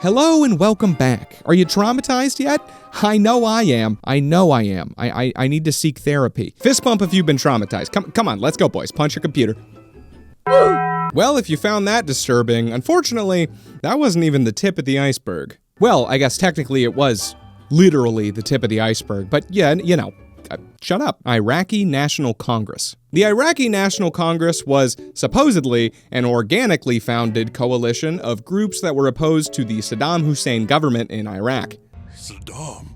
Hello and welcome back. Are you traumatized yet? I know I am. I need to seek therapy. Fist bump if you've been traumatized. Come on, let's go, boys. Punch your computer. Well, if you found that disturbing, unfortunately, that wasn't even the tip of the iceberg. Well, I guess technically it was literally the tip of the iceberg, but yeah, shut up. Iraqi National Congress. The Iraqi National Congress was supposedly an organically founded coalition of groups that were opposed to the Saddam Hussein government in Iraq. Saddam?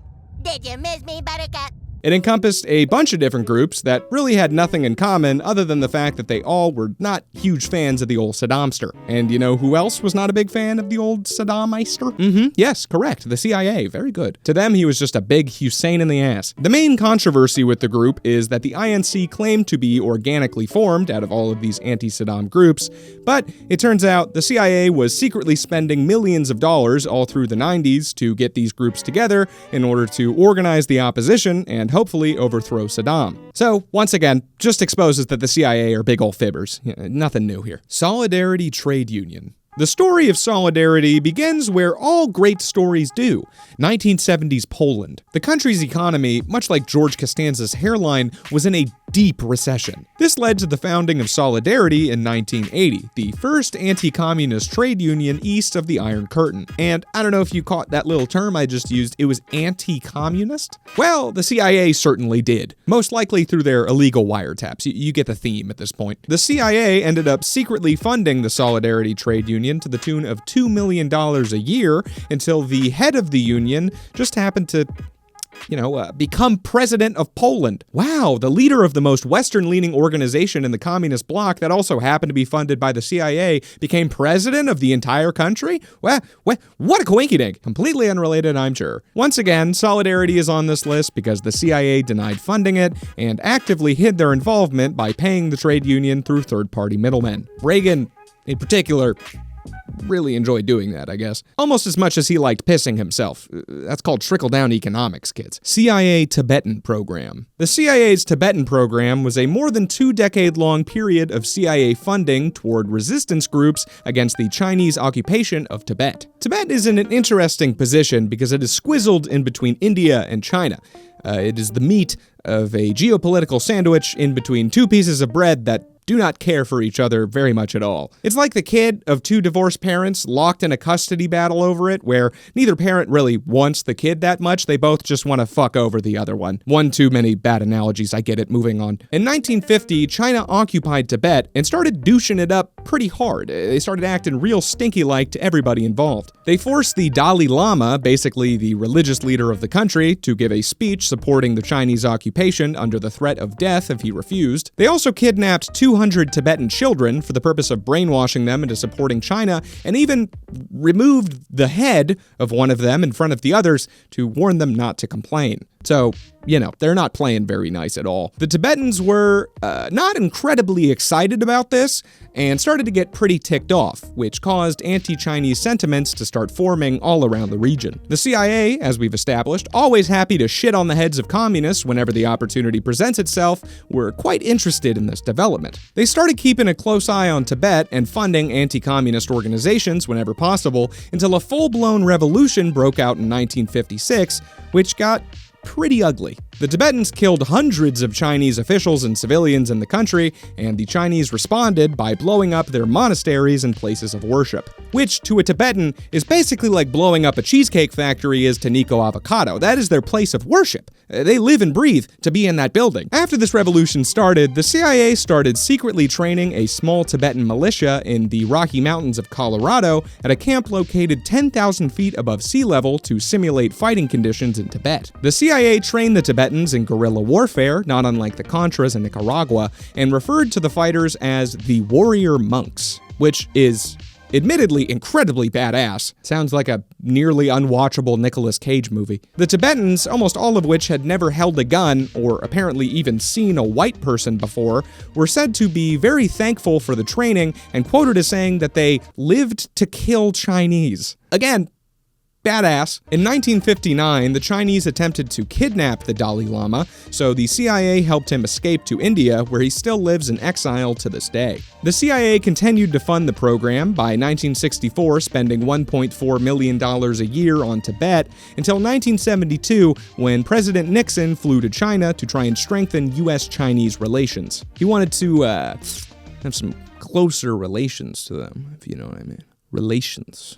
Did you miss me, Buttercup? It encompassed a bunch of different groups that really had nothing in common other than the fact that they all were not huge fans of the old Saddamster. And you know who else was not a big fan of the old Saddam-meister? Yes, correct, the CIA, very good. To them, he was just a big Hussein in the ass. The main controversy with the group is that the INC claimed to be organically formed out of all of these anti-Saddam groups, but it turns out the CIA was secretly spending millions of dollars all through the 90s to get these groups together in order to organize the opposition and hopefully overthrow Saddam. So, once again, just exposes that the CIA are big ol' fibbers. Nothing new here. Solidarity Trade Union. The story of Solidarity begins where all great stories do, 1970s Poland. The country's economy, much like George Costanza's hairline, was in a deep recession. This led to the founding of Solidarity in 1980, the first anti-communist trade union east of the Iron Curtain. And I don't know if you caught that little term I just used, it was anti-communist? Well, the CIA certainly did, most likely through their illegal wiretaps. You get the theme at this point. The CIA ended up secretly funding the Solidarity Trade Union to the tune of $2 million a year until the head of the union just happened to become president of Poland. Wow, the leader of the most Western-leaning organization in the communist bloc that also happened to be funded by the CIA became president of the entire country? What a coinkydink. Completely unrelated, I'm sure. Once again, Solidarity is on this list because the CIA denied funding it and actively hid their involvement by paying the trade union through third-party middlemen. Reagan, in particular, really enjoyed doing that, I guess. Almost as much as he liked pissing himself. That's called trickle-down economics, kids. CIA Tibetan Program. The CIA's Tibetan Program was a more than 2-decade-long period of CIA funding toward resistance groups against the Chinese occupation of Tibet. Tibet is in an interesting position because it is squizzled in between India and China. It is the meat of a geopolitical sandwich in between two pieces of bread that do not care for each other very much at all. It's like the kid of two divorced parents locked in a custody battle over it, where neither parent really wants the kid that much, they both just want to fuck over the other one. One too many bad analogies, I get it, moving on. In 1950, China occupied Tibet and started douching it up pretty hard. They started acting real stinky-like to everybody involved. They forced the Dalai Lama, basically the religious leader of the country, to give a speech supporting the Chinese occupation under the threat of death if he refused. They also kidnapped 200 Tibetan children for the purpose of brainwashing them into supporting China, and even removed the head of one of them in front of the others to warn them not to complain. So, they're not playing very nice at all. The Tibetans were not incredibly excited about this and started to get pretty ticked off, which caused anti-Chinese sentiments to start forming all around the region. The CIA, as we've established, always happy to shit on the heads of communists whenever the opportunity presents itself, were quite interested in this development. They started keeping a close eye on Tibet and funding anti-communist organizations whenever possible until a full-blown revolution broke out in 1956, which got pretty ugly. The Tibetans killed hundreds of Chinese officials and civilians in the country, and the Chinese responded by blowing up their monasteries and places of worship, which to a Tibetan is basically like blowing up a cheesecake factory is to Nico Avocado. That is their place of worship. They live and breathe to be in that building. After this revolution started, the CIA started secretly training a small Tibetan militia in the Rocky Mountains of Colorado at a camp located 10,000 feet above sea level to simulate fighting conditions in Tibet. The CIA trained the Tibetans in guerrilla warfare, not unlike the Contras in Nicaragua, and referred to the fighters as the warrior monks, which is admittedly incredibly badass. Sounds like a nearly unwatchable Nicolas Cage movie. The Tibetans, almost all of which had never held a gun or apparently even seen a white person before, were said to be very thankful for the training and quoted as saying that they lived to kill Chinese. Again, badass. In 1959, the Chinese attempted to kidnap the Dalai Lama, so the CIA helped him escape to India, where he still lives in exile to this day. The CIA continued to fund the program, by 1964 spending $1.4 million a year on Tibet, until 1972, when President Nixon flew to China to try and strengthen U.S.-Chinese relations. He wanted to have some closer relations to them, if you know what I mean. Relations.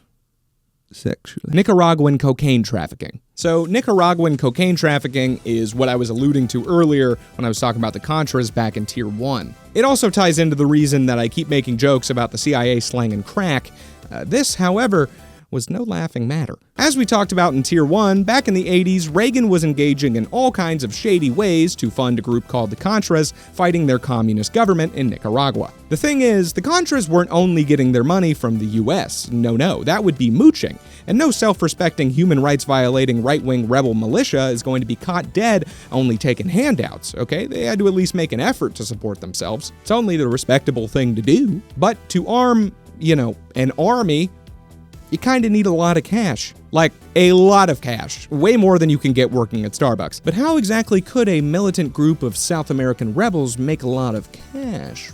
Sexually. Nicaraguan cocaine trafficking. So Nicaraguan cocaine trafficking is what I was alluding to earlier when I was talking about the Contras back in Tier 1. It also ties into the reason that I keep making jokes about the CIA slanging crack. This, however, was no laughing matter. As we talked about in Tier 1, back in the 80s, Reagan was engaging in all kinds of shady ways to fund a group called the Contras fighting their communist government in Nicaragua. The thing is, the Contras weren't only getting their money from the US. No, that would be mooching. And no self-respecting, human rights violating right-wing rebel militia is going to be caught dead only taking handouts, okay? They had to at least make an effort to support themselves. It's only the respectable thing to do. But to arm, an army, you kind of need a lot of cash. Like, a lot of cash. Way more than you can get working at Starbucks. But how exactly could a militant group of South American rebels make a lot of cash?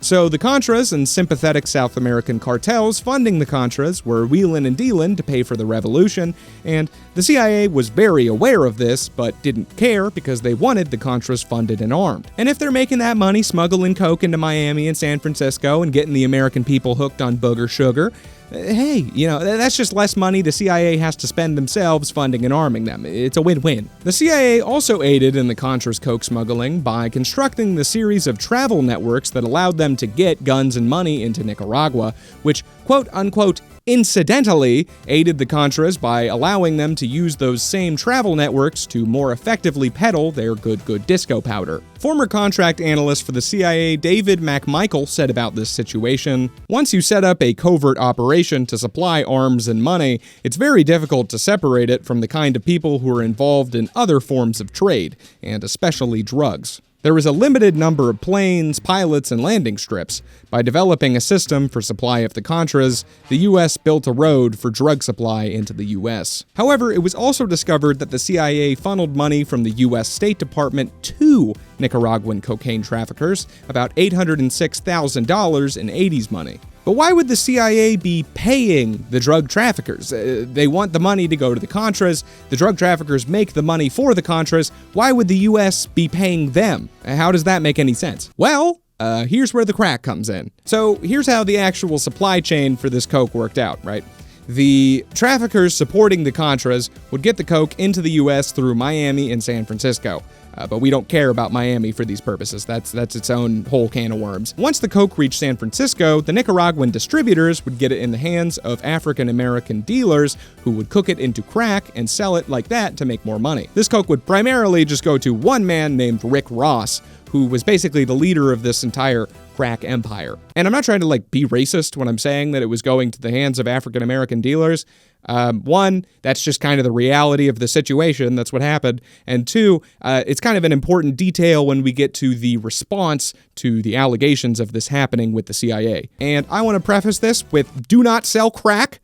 So the Contras and sympathetic South American cartels funding the Contras were wheelin' and dealin' to pay for the revolution, and the CIA was very aware of this, but didn't care because they wanted the Contras funded and armed. And if they're making that money smuggling coke into Miami and San Francisco and getting the American people hooked on booger sugar, hey, that's just less money the CIA has to spend themselves funding and arming them. It's a win-win. The CIA also aided in the Contras coke smuggling by constructing the series of travel networks that allowed them to get guns and money into Nicaragua, which, quote-unquote, incidentally aided the Contras by allowing them to use those same travel networks to more effectively peddle their good disco powder. Former contract analyst for the CIA David McMichael said about this situation, "Once you set up a covert operation to supply arms and money, it's very difficult to separate it from the kind of people who are involved in other forms of trade, and especially drugs. There was a limited number of planes, pilots, and landing strips. By developing a system for supply of the Contras, the U.S. built a road for drug supply into the U.S. However, it was also discovered that the CIA funneled money from the U.S. State Department to Nicaraguan cocaine traffickers, about $806,000 in 80s money. But why would the CIA be paying the drug traffickers? They want the money to go to the Contras. The drug traffickers make the money for the Contras. Why would the U.S. be paying them? How does that make any sense? Well, here's where the crack comes in. So here's how the actual supply chain for this coke worked out, right? The traffickers supporting the Contras would get the coke into the U.S. through Miami and San Francisco. But we don't care about Miami for these purposes. That's its own whole can of worms. Once the coke reached San Francisco, the Nicaraguan distributors would get it in the hands of African-American dealers who would cook it into crack and sell it like that to make more money. This coke would primarily just go to one man named Rick Ross, who was basically the leader of this entire crack empire. And I'm not trying to be racist when I'm saying that it was going to the hands of African-American dealers. One, that's just kind of the reality of the situation. That's what happened. And two, it's kind of an important detail when we get to the response to the allegations of this happening with the CIA. And I want to preface this with, do not sell crack,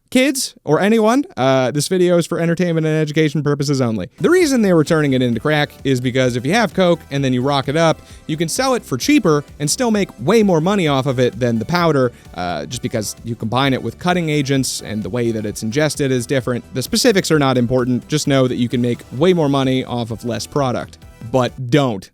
kids, or anyone. This video is for entertainment and education purposes only. The reason they were turning it into crack is because if you have coke and then you rock it up, you can sell it for cheaper and still make way more money off of it than the powder, just because you combine it with cutting agents and the way that it's ingested is different. The specifics are not important. Just know that you can make way more money off of less product. But don't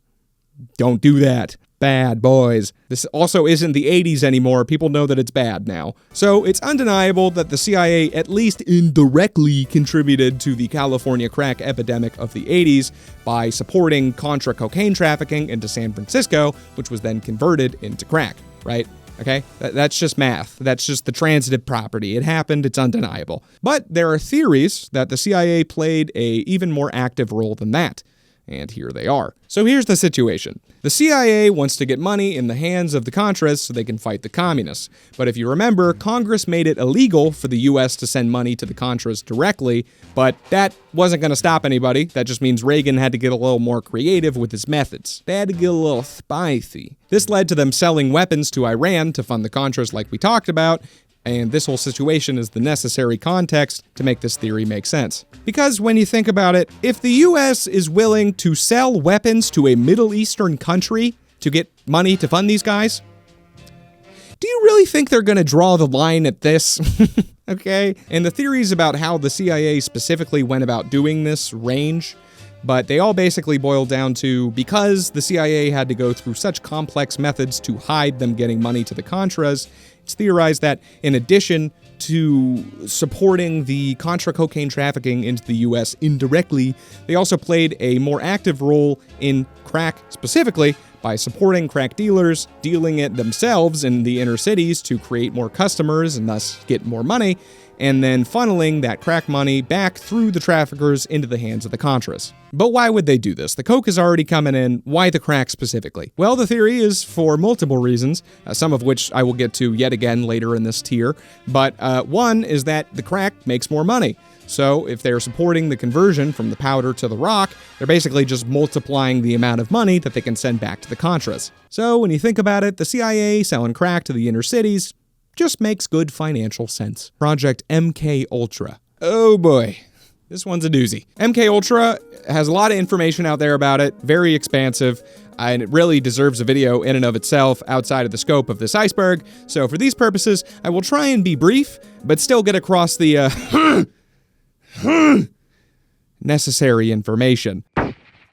do that. Bad boys. This also isn't the 80s anymore. People know that it's bad now. So it's undeniable that the CIA at least indirectly contributed to the California crack epidemic of the 80s by supporting Contra cocaine trafficking into San Francisco, which was then converted into crack, right? Okay? That's just math. That's just the transitive property. It happened. It's undeniable. But there are theories that the CIA played a even more active role than that. And here they are. So here's the situation. The CIA wants to get money in the hands of the Contras so they can fight the communists. But if you remember, Congress made it illegal for the U.S. to send money to the Contras directly, but that wasn't going to stop anybody. That just means Reagan had to get a little more creative with his methods. They had to get a little spicy. This led to them selling weapons to Iran to fund the Contras like we talked about, And this whole situation is the necessary context to make this theory make sense. Because when you think about it, if the US is willing to sell weapons to a Middle Eastern country to get money to fund these guys, do you really think they're going to draw the line at this? Okay? And the theories about how the CIA specifically went about doing this range, but they all basically boil down to because the CIA had to go through such complex methods to hide them getting money to the Contras, it's theorized that in addition to supporting the Contra cocaine trafficking into the US indirectly, they also played a more active role in crack specifically by supporting crack dealers, dealing it themselves in the inner cities to create more customers and thus get more money, and then funneling that crack money back through the traffickers into the hands of the Contras. But why would they do this? The coke is already coming in. Why the crack specifically? Well, the theory is for multiple reasons, some of which I will get to yet again later in this tier. But one is that the crack makes more money. So if they're supporting the conversion from the powder to the rock, they're basically just multiplying the amount of money that they can send back to the Contras. So when you think about it, the CIA selling crack to the inner cities just makes good financial sense. Project MK Ultra. Oh boy. This one's a doozy. MK Ultra has a lot of information out there about it, very expansive, and it really deserves a video in and of itself outside of the scope of this iceberg. So for these purposes, I will try and be brief, but still get across the necessary information.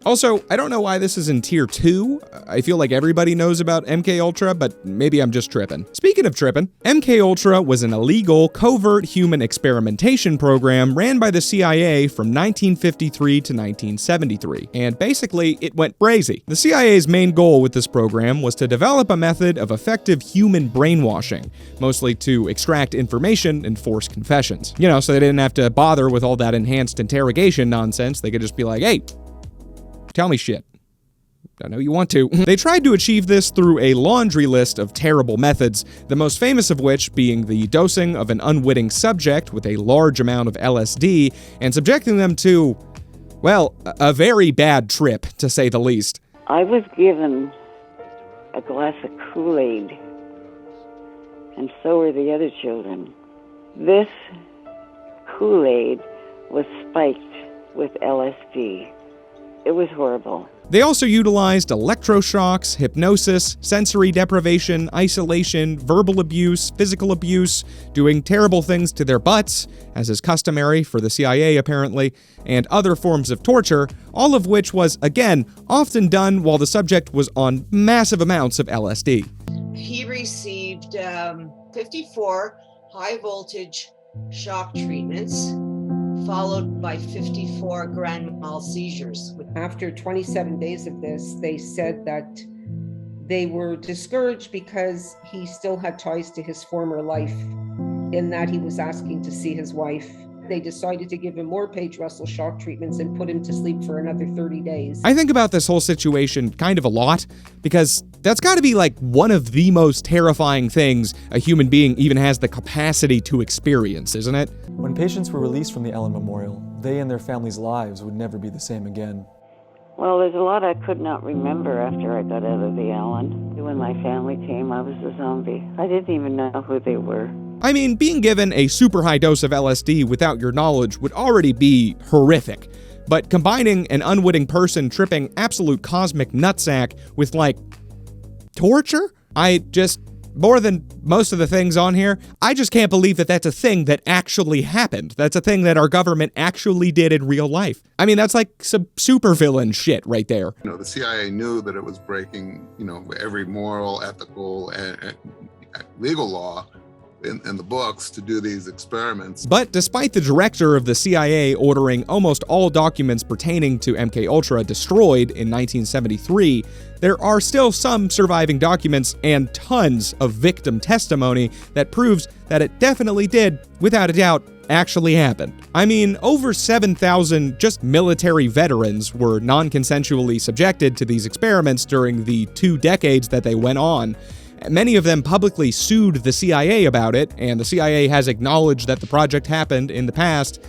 Also, I don't know why this is in tier 2. I feel like everybody knows about MK Ultra, but maybe I'm just tripping. Speaking of tripping, MK Ultra was an illegal, covert human experimentation program ran by the CIA from 1953 to 1973. And basically, it went crazy. The CIA's main goal with this program was to develop a method of effective human brainwashing, mostly to extract information and force confessions. You know, so they didn't have to bother with all that enhanced interrogation nonsense. They could just be like, hey, tell me shit. I know you want to. They tried to achieve this through a laundry list of terrible methods, the most famous of which being the dosing of an unwitting subject with a large amount of LSD and subjecting them to, well, a very bad trip, to say the least. I was given a glass of Kool-Aid, and so were the other children. This Kool-Aid was spiked with LSD. It was horrible. They also utilized electroshocks, hypnosis, sensory deprivation, isolation, verbal abuse, physical abuse, doing terrible things to their butts, as is customary for the CIA apparently, and other forms of torture, all of which was, again, often done while the subject was on massive amounts of LSD. He received 54 high-voltage shock treatments, followed by 54 grand mal seizures. After 27 days of this, they said that they were discouraged because he still had ties to his former life, in that he was asking to see his wife. They decided to give him more Page Russell shock treatments and put him to sleep for another 30 days. I think about this whole situation kind of a lot, because that's got to be like one of the most terrifying things a human being even has the capacity to experience, isn't it? When patients were released from the Allen Memorial, they and their families' lives would never be the same again. Well, there's a lot I could not remember after I got out of the Allen. When my family came, I was a zombie. I didn't even know who they were. I mean, being given a super high dose of LSD without your knowledge would already be horrific. But combining an unwitting person tripping absolute cosmic nutsack with, like, torture? More than most of the things on here, I just can't believe that that's a thing that actually happened. That's a thing that our government actually did in real life. I mean, that's like some supervillain shit right there. You know, the CIA knew that it was breaking, every moral, ethical, and legal law in the books to do these experiments. But despite the director of the CIA ordering almost all documents pertaining to MK Ultra destroyed in 1973, there are still some surviving documents and tons of victim testimony that proves that it definitely did, without a doubt, actually happen. I mean, over 7,000 just military veterans were non-consensually subjected to these experiments during the 2 decades that they went on. Many of them publicly sued the CIA about it, and the CIA has acknowledged that the project happened in the past.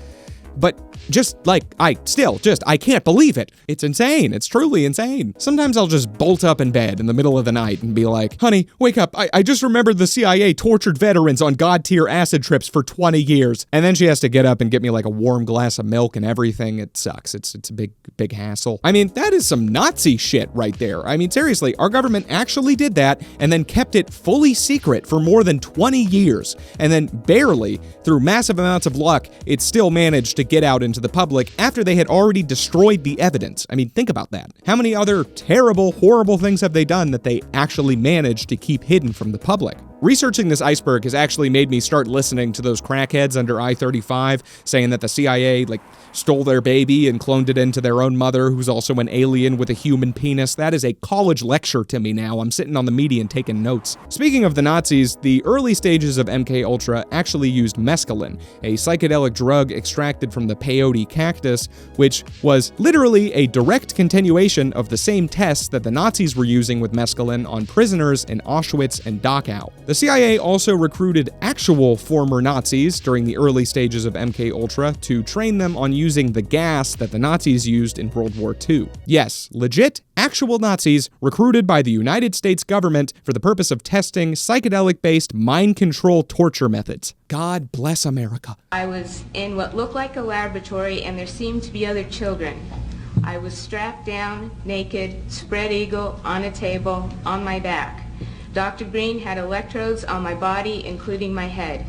But I can't believe it. It's insane. It's truly insane. Sometimes I'll just bolt up in bed in the middle of the night and be like, honey, wake up. I just remembered the CIA tortured veterans on God-tier acid trips for 20 years. And then she has to get up and get me like a warm glass of milk and everything. It sucks. It's a big hassle. I mean, that is some Nazi shit right there. I mean, seriously, our government actually did that and then kept it fully secret for more than 20 years. And then barely, through massive amounts of luck, it still managed to get out into the public after they had already destroyed the evidence. I mean, think about that. How many other terrible, horrible things have they done that they actually managed to keep hidden from the public? Researching this iceberg has actually made me start listening to those crackheads under I-35 saying that the CIA, stole their baby and cloned it into their own mother, who's also an alien with a human penis. That is a college lecture to me now. I'm sitting on the median taking notes. Speaking of the Nazis, the early stages of MK actually used mescaline, a psychedelic drug extracted from the peyote cactus, which was literally a direct continuation of the same tests that the Nazis were using with mescaline on prisoners in Auschwitz and Dachau. The CIA also recruited actual former Nazis during the early stages of MK to train them on using the gas that the Nazis used in World War II. Yes, legit, actual Nazis recruited by the United States government for the purpose of testing psychedelic-based mind control torture methods. God bless America. I was in what looked like a laboratory and there seemed to be other children. I was strapped down, naked, spread eagle, on a table, on my back. Dr. Green had electrodes on my body, including my head.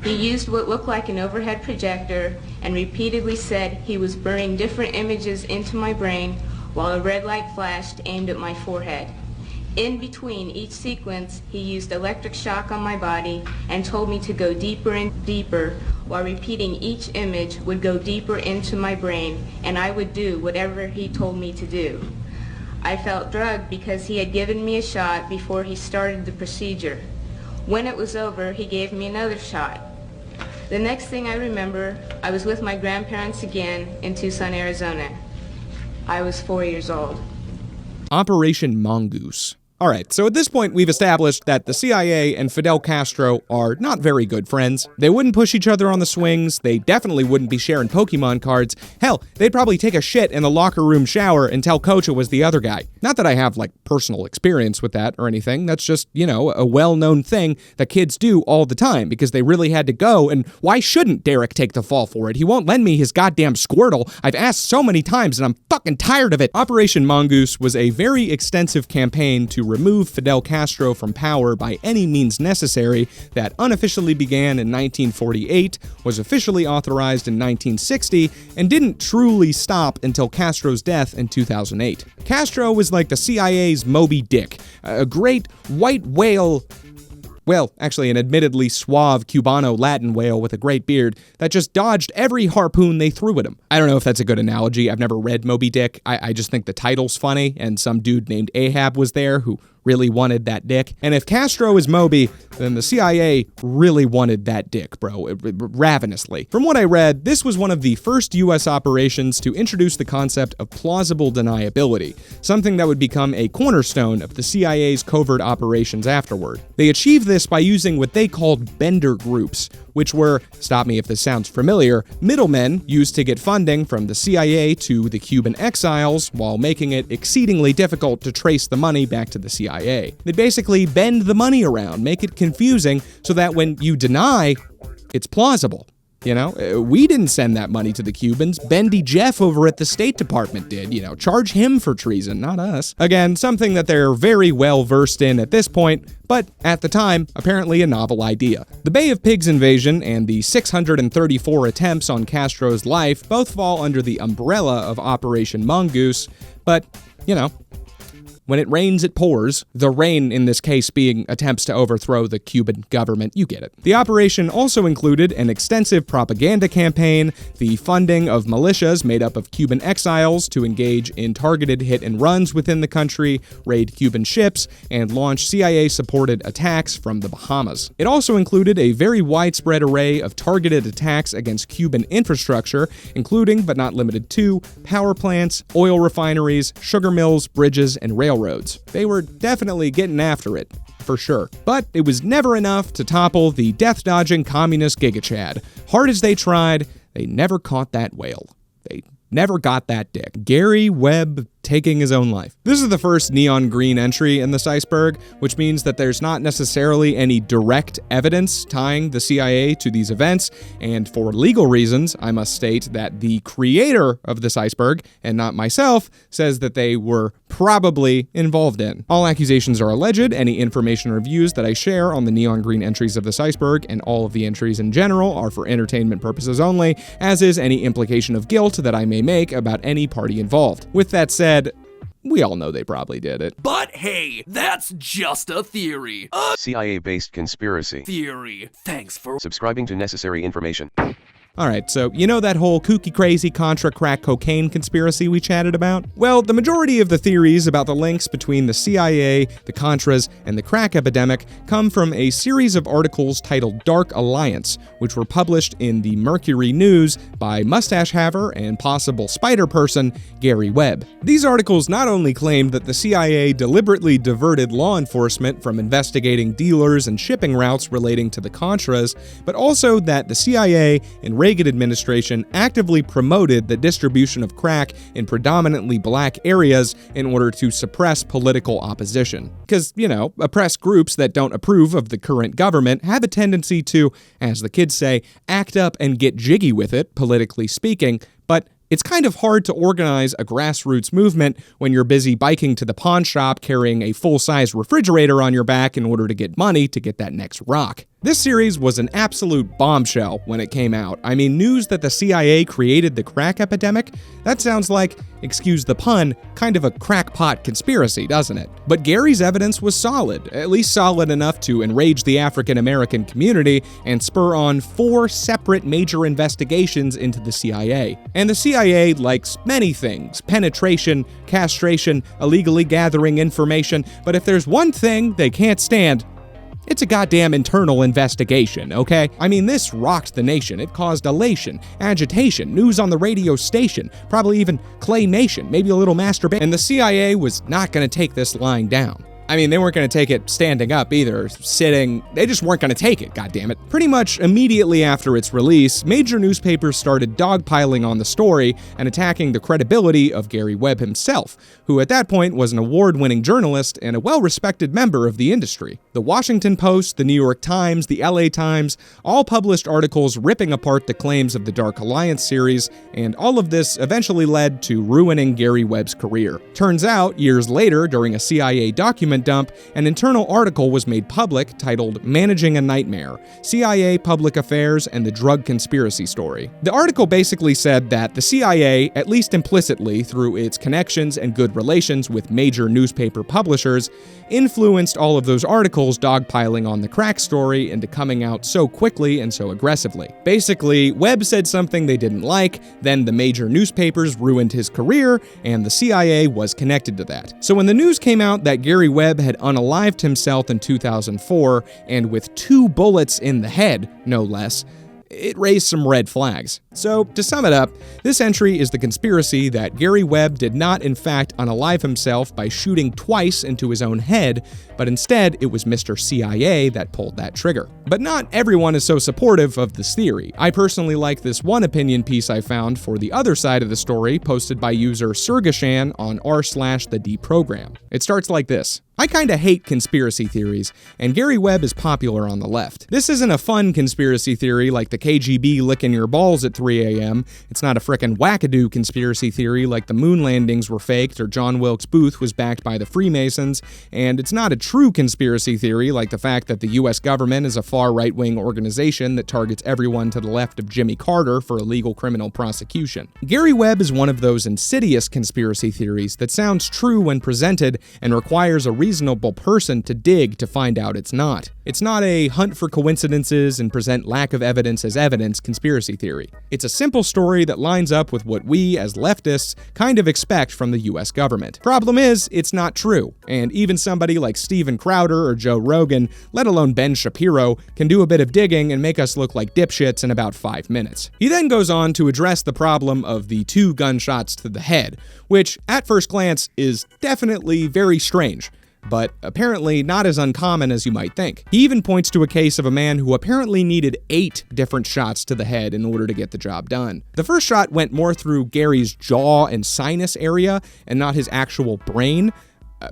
He used what looked like an overhead projector and repeatedly said he was burning different images into my brain while a red light flashed aimed at my forehead. In between each sequence, he used electric shock on my body and told me to go deeper and deeper while repeating each image would go deeper into my brain and I would do whatever he told me to do. I felt drugged because he had given me a shot before he started the procedure. When it was over, he gave me another shot. The next thing I remember, I was with my grandparents again in Tucson, Arizona. I was 4 years old. Operation Mongoose. All right, so at this point, we've established that the CIA and Fidel Castro are not very good friends. They wouldn't push each other on the swings. They definitely wouldn't be sharing Pokemon cards. Hell, they'd probably take a shit in the locker room shower and tell Coach it was the other guy. Not that I have, personal experience with that or anything. That's just, a well-known thing that kids do all the time because they really had to go, and why shouldn't Derek take the fall for it? He won't lend me his goddamn Squirtle. I've asked so many times, and I'm fucking tired of it. Operation Mongoose was a very extensive campaign to remove Fidel Castro from power by any means necessary that unofficially began in 1948, was officially authorized in 1960, and didn't truly stop until Castro's death in 2008. Castro was like the CIA's Moby Dick, a great white whale. Well, actually, an admittedly suave Cubano-Latin whale with a great beard that just dodged every harpoon they threw at him. I don't know if that's a good analogy. I've never read Moby Dick. I just think the title's funny, and some dude named Ahab was there who really wanted that dick. And if Castro is Moby, then the CIA really wanted that dick, bro, ravenously. From what I read, this was one of the first US operations to introduce the concept of plausible deniability, something that would become a cornerstone of the CIA's covert operations afterward. They achieved this by using what they called bender groups, which were, stop me if this sounds familiar, middlemen used to get funding from the CIA to the Cuban exiles while making it exceedingly difficult to trace the money back to the CIA. They basically bend the money around, make it confusing so that when you deny, it's plausible. We didn't send that money to the Cubans. Bendy Jeff over at the State Department did. Charge him for treason, not us. Again, something that they're very well versed in at this point, but at the time, apparently a novel idea. The Bay of Pigs invasion and the 634 attempts on Castro's life both fall under the umbrella of Operation Mongoose, but, when it rains, it pours. The rain, in this case, being attempts to overthrow the Cuban government. You get it. The operation also included an extensive propaganda campaign, the funding of militias made up of Cuban exiles to engage in targeted hit and runs within the country, raid Cuban ships, and launch CIA-supported attacks from the Bahamas. It also included a very widespread array of targeted attacks against Cuban infrastructure, including, but not limited to, power plants, oil refineries, sugar mills, bridges, and railroads. They were definitely getting after it, for sure. But it was never enough to topple the death-dodging communist Giga Chad. Hard as they tried, they never caught that whale. They never got that dick. Gary Webb taking his own life. This is the first neon green entry in this Iceberg, which means that there's not necessarily any direct evidence tying the CIA to these events, and for legal reasons, I must state that the creator of this Iceberg, and not myself, says that they were probably involved in. All accusations are alleged. Any information or views that I share on the neon green entries of this Iceberg, and all of the entries in general, are for entertainment purposes only, as is any implication of guilt that I may make about any party involved. With that said, we all know they probably did it. But hey, that's just a theory. CIA-based conspiracy. Theory. Thanks for subscribing to necessary information. Alright, so you know that whole kooky crazy Contra crack cocaine conspiracy we chatted about? Well, the majority of the theories about the links between the CIA, the Contras, and the crack epidemic come from a series of articles titled Dark Alliance, which were published in the Mercury News by mustache haver and possible spider person Gary Webb. These articles not only claimed that the CIA deliberately diverted law enforcement from investigating dealers and shipping routes relating to the Contras, but also that the CIA and Reagan administration actively promoted the distribution of crack in predominantly black areas in order to suppress political opposition. Because, oppressed groups that don't approve of the current government have a tendency to, as the kids say, act up and get jiggy with it, politically speaking, but it's kind of hard to organize a grassroots movement when you're busy biking to the pawn shop carrying a full-size refrigerator on your back in order to get money to get that next rock. This series was an absolute bombshell when it came out. I mean, news that the CIA created the crack epidemic? That sounds like, excuse the pun, kind of a crackpot conspiracy, doesn't it? But Gary's evidence was solid, at least solid enough to enrage the African-American community and spur on 4 separate major investigations into the CIA. And the CIA likes many things: penetration, castration, illegally gathering information, but if there's one thing they can't stand, it's a goddamn internal investigation, okay? I mean, this rocked the nation. It caused elation, agitation, news on the radio station, probably even claymation, maybe a little masturbation. And the CIA was not gonna take this lying down. I mean, they weren't going to take it standing up either, sitting. They just weren't going to take it, goddammit. Pretty much immediately after its release, major newspapers started dogpiling on the story and attacking the credibility of Gary Webb himself, who at that point was an award-winning journalist and a well-respected member of the industry. The Washington Post, the New York Times, the LA Times all published articles ripping apart the claims of the Dark Alliance series, and all of this eventually led to ruining Gary Webb's career. Turns out, years later, during a CIA document dump, an internal article was made public titled Managing a Nightmare: CIA Public Affairs and the Drug Conspiracy Story. The article basically said that the CIA, at least implicitly through its connections and good relations with major newspaper publishers, influenced all of those articles dogpiling on the crack story into coming out so quickly and so aggressively. Basically, Webb said something they didn't like, then the major newspapers ruined his career, and the CIA was connected to that. So when the news came out that Gary Webb had unalived himself in 2004, and with 2 bullets in the head, no less, it raised some red flags. So, to sum it up, this entry is the conspiracy that Gary Webb did not in fact unalive himself by shooting twice into his own head, but instead it was Mr. CIA that pulled that trigger. But not everyone is so supportive of this theory. I personally like this one opinion piece I found for the other side of the story posted by user Sergashan on r/the Program. It starts like this: I kinda hate conspiracy theories, and Gary Webb is popular on the left. This isn't a fun conspiracy theory like the KGB licking your balls at 3 a.m. It's not a frickin' wackadoo conspiracy theory like the moon landings were faked or John Wilkes Booth was backed by the Freemasons, and it's not a true conspiracy theory like the fact that the US government is a far right-wing organization that targets everyone to the left of Jimmy Carter for illegal criminal prosecution. Gary Webb is one of those insidious conspiracy theories that sounds true when presented and requires a reasonable person to dig to find out it's not. It's not a hunt for coincidences and present lack of evidence as evidence conspiracy theory. It's a simple story that lines up with what we, as leftists, kind of expect from the US government. Problem is, it's not true, and even somebody like Steven Crowder or Joe Rogan, let alone Ben Shapiro, can do a bit of digging and make us look like dipshits in about 5 minutes. He then goes on to address the problem of the 2 gunshots to the head, which, at first glance, is definitely very strange. but apparently not as uncommon as you might think. He even points to a case of a man who apparently needed 8 different shots to the head in order to get the job done. The first shot went more through Gary's jaw and sinus area and not his actual brain.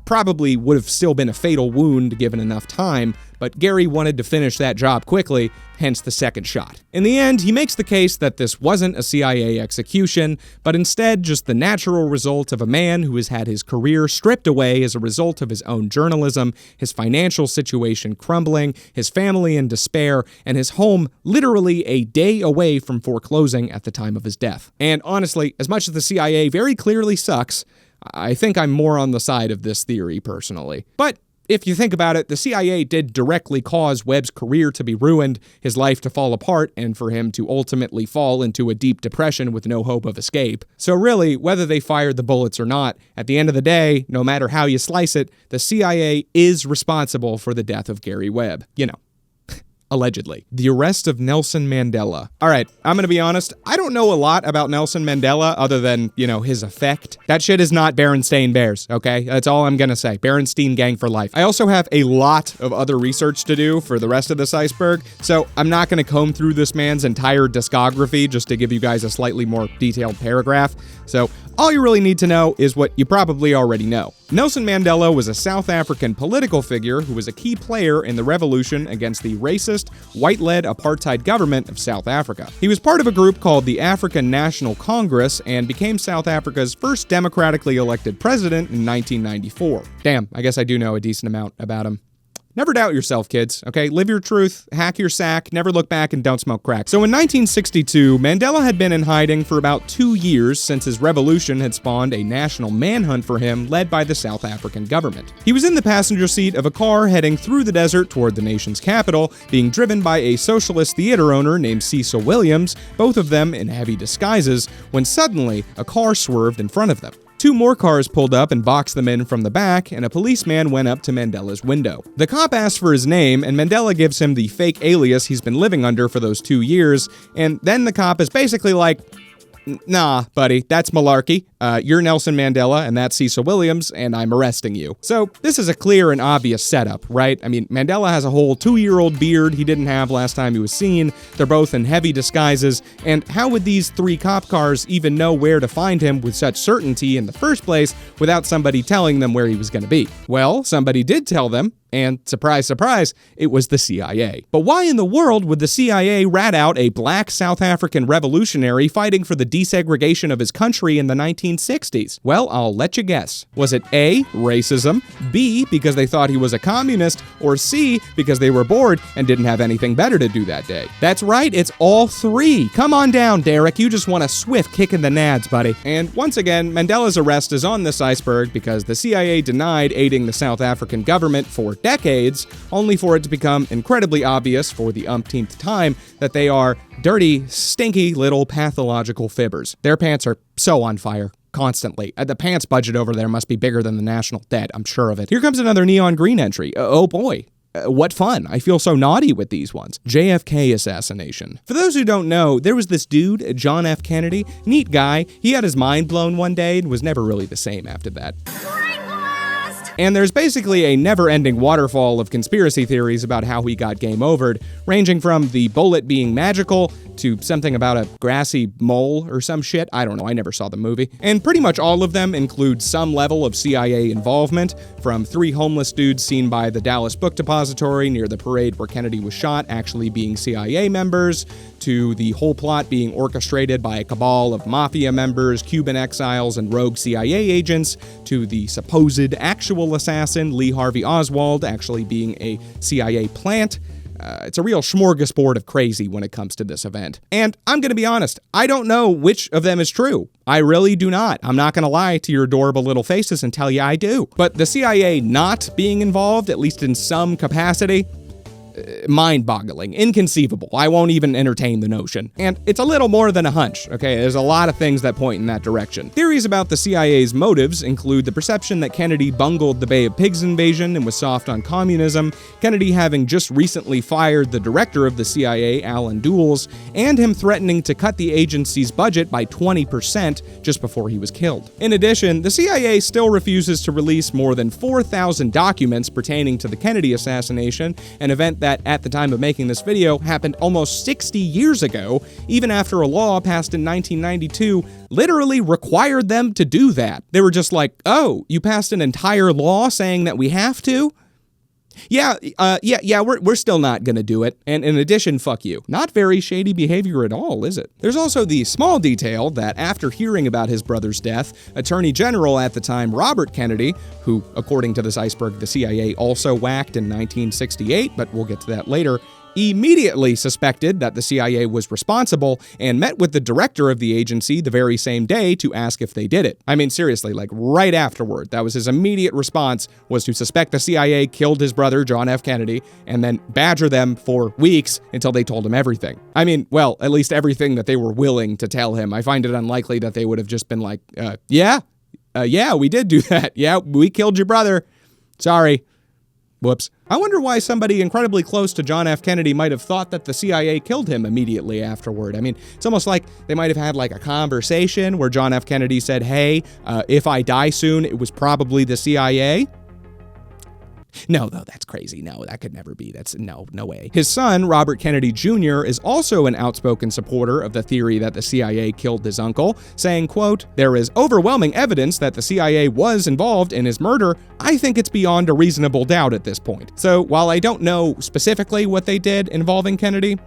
Probably would have still been a fatal wound given enough time, but Gary wanted to finish that job quickly, hence the second shot. In the end, he makes the case that this wasn't a CIA execution, but instead just the natural result of a man who has had his career stripped away as a result of his own journalism, his financial situation crumbling, his family in despair, and his home literally a day away from foreclosing at the time of his death. And honestly, as much as the CIA very clearly sucks, I think I'm more on the side of this theory personally. But if you think about it, the CIA did directly cause Webb's career to be ruined, his life to fall apart, and for him to ultimately fall into a deep depression with no hope of escape. So really, whether they fired the bullets or not, at the end of the day, no matter how you slice it, the CIA is responsible for the death of Gary Webb. You know. Allegedly. The arrest of Nelson Mandela. All right, I'm gonna be honest, I don't know a lot about Nelson Mandela other than, his effect. That shit is not Berenstain Bears, okay? That's all I'm gonna say. Berenstein gang for life. I also have a lot of other research to do for the rest of this iceberg, so I'm not gonna comb through this man's entire discography just to give you guys a slightly more detailed paragraph. So all you really need to know is what you probably already know. Nelson Mandela was a South African political figure who was a key player in the revolution against the racist, white-led apartheid government of South Africa. He was part of a group called the African National Congress and became South Africa's first democratically elected president in 1994. Damn, I guess I do know a decent amount about him. Never doubt yourself, kids, okay? Live your truth, hack your sack, never look back, and don't smoke crack. So in 1962, Mandela had been in hiding for about 2 years since his revolution had spawned a national manhunt for him led by the South African government. He was in the passenger seat of a car heading through the desert toward the nation's capital, being driven by a socialist theater owner named Cecil Williams, both of them in heavy disguises, when suddenly a car swerved in front of them. 2 more cars pulled up and boxed them in from the back, and a policeman went up to Mandela's window. The cop asks for his name, and Mandela gives him the fake alias he's been living under for those 2 years, and then the cop is basically like, nah, buddy, that's malarkey. You're Nelson Mandela, and that's Cecil Williams, and I'm arresting you. So this is a clear and obvious setup, right? I mean, Mandela has a whole 2-year-old beard he didn't have last time he was seen. They're both in heavy disguises, and how would these 3 cop cars even know where to find him with such certainty in the first place without somebody telling them where he was going to be? Well, somebody did tell them. And surprise, surprise, it was the CIA. But why in the world would the CIA rat out a black South African revolutionary fighting for the desegregation of his country in the 1960s? Well, I'll let you guess. Was it A, racism, B, because they thought he was a communist, or C, because they were bored and didn't have anything better to do that day? That's right, it's all 3. Come on down, Derek, you just want a swift kick in the nads, buddy. And once again, Mandela's arrest is on this iceberg because the CIA denied aiding the South African government for decades, only for it to become incredibly obvious for the umpteenth time that they are dirty, stinky little pathological fibbers. Their pants are so on fire. Constantly. The pants budget over there must be bigger than the national debt, I'm sure of it. Here comes another neon green entry. Oh boy. What fun. I feel so naughty with these ones. JFK Assassination. For those who don't know, there was this dude, John F. Kennedy, neat guy. He had his mind blown one day and was never really the same after that. And there's basically a never-ending waterfall of conspiracy theories about how he got game overed, ranging from the bullet being magical to something about a grassy mole or some shit. I don't know, I never saw the movie. And pretty much all of them include some level of CIA involvement, from 3 homeless dudes seen by the Dallas Book Depository near the parade where Kennedy was shot actually being CIA members, to the whole plot being orchestrated by a cabal of mafia members, Cuban exiles, and rogue CIA agents, to the supposed actual assassin, Lee Harvey Oswald, actually being a CIA plant. It's a real smorgasbord of crazy when it comes to this event. And I'm gonna be honest, I don't know which of them is true. I really do not. I'm not gonna lie to your adorable little faces and tell you I do. But the CIA not being involved, at least in some capacity, mind-boggling, inconceivable. I won't even entertain the notion. And it's a little more than a hunch, okay? There's a lot of things that point in that direction. Theories about the CIA's motives include the perception that Kennedy bungled the Bay of Pigs invasion and was soft on communism, Kennedy having just recently fired the director of the CIA, Alan Dulles, and him threatening to cut the agency's budget by 20% just before he was killed. In addition, the CIA still refuses to release more than 4,000 documents pertaining to the Kennedy assassination, an event that, at the time of making this video, happened almost 60 years ago, even after a law passed in 1992 literally required them to do that. They were just like, oh, you passed an entire law saying that we have to? Yeah, we're still not gonna do it. And in addition, fuck you. Not very shady behavior at all, is it? There's also the small detail that after hearing about his brother's death, Attorney General at the time, Robert Kennedy, who, according to this iceberg, the CIA also whacked in 1968, but we'll get to that later, immediately suspected that the CIA was responsible and met with the director of the agency the very same day to ask if they did it. I mean, seriously, like right afterward. That was his immediate response, was to suspect the CIA killed his brother, John F. Kennedy, and then badger them for weeks until they told him everything. I mean, well, at least everything that they were willing to tell him. I find it unlikely that they would have just been like, yeah, we did do that. Yeah, we killed your brother. Sorry. Whoops. I wonder why somebody incredibly close to John F. Kennedy might have thought that the CIA killed him immediately afterward. I mean, it's almost like they might have had like a conversation where John F. Kennedy said, hey, if I die soon, it was probably the CIA. No, though, that's crazy. No, that could never be. No way. His son, Robert Kennedy Jr., is also an outspoken supporter of the theory that the CIA killed his uncle, saying, quote, there is overwhelming evidence that the CIA was involved in his murder. I think it's beyond a reasonable doubt at this point. So while I don't know specifically what they did involving Kennedy,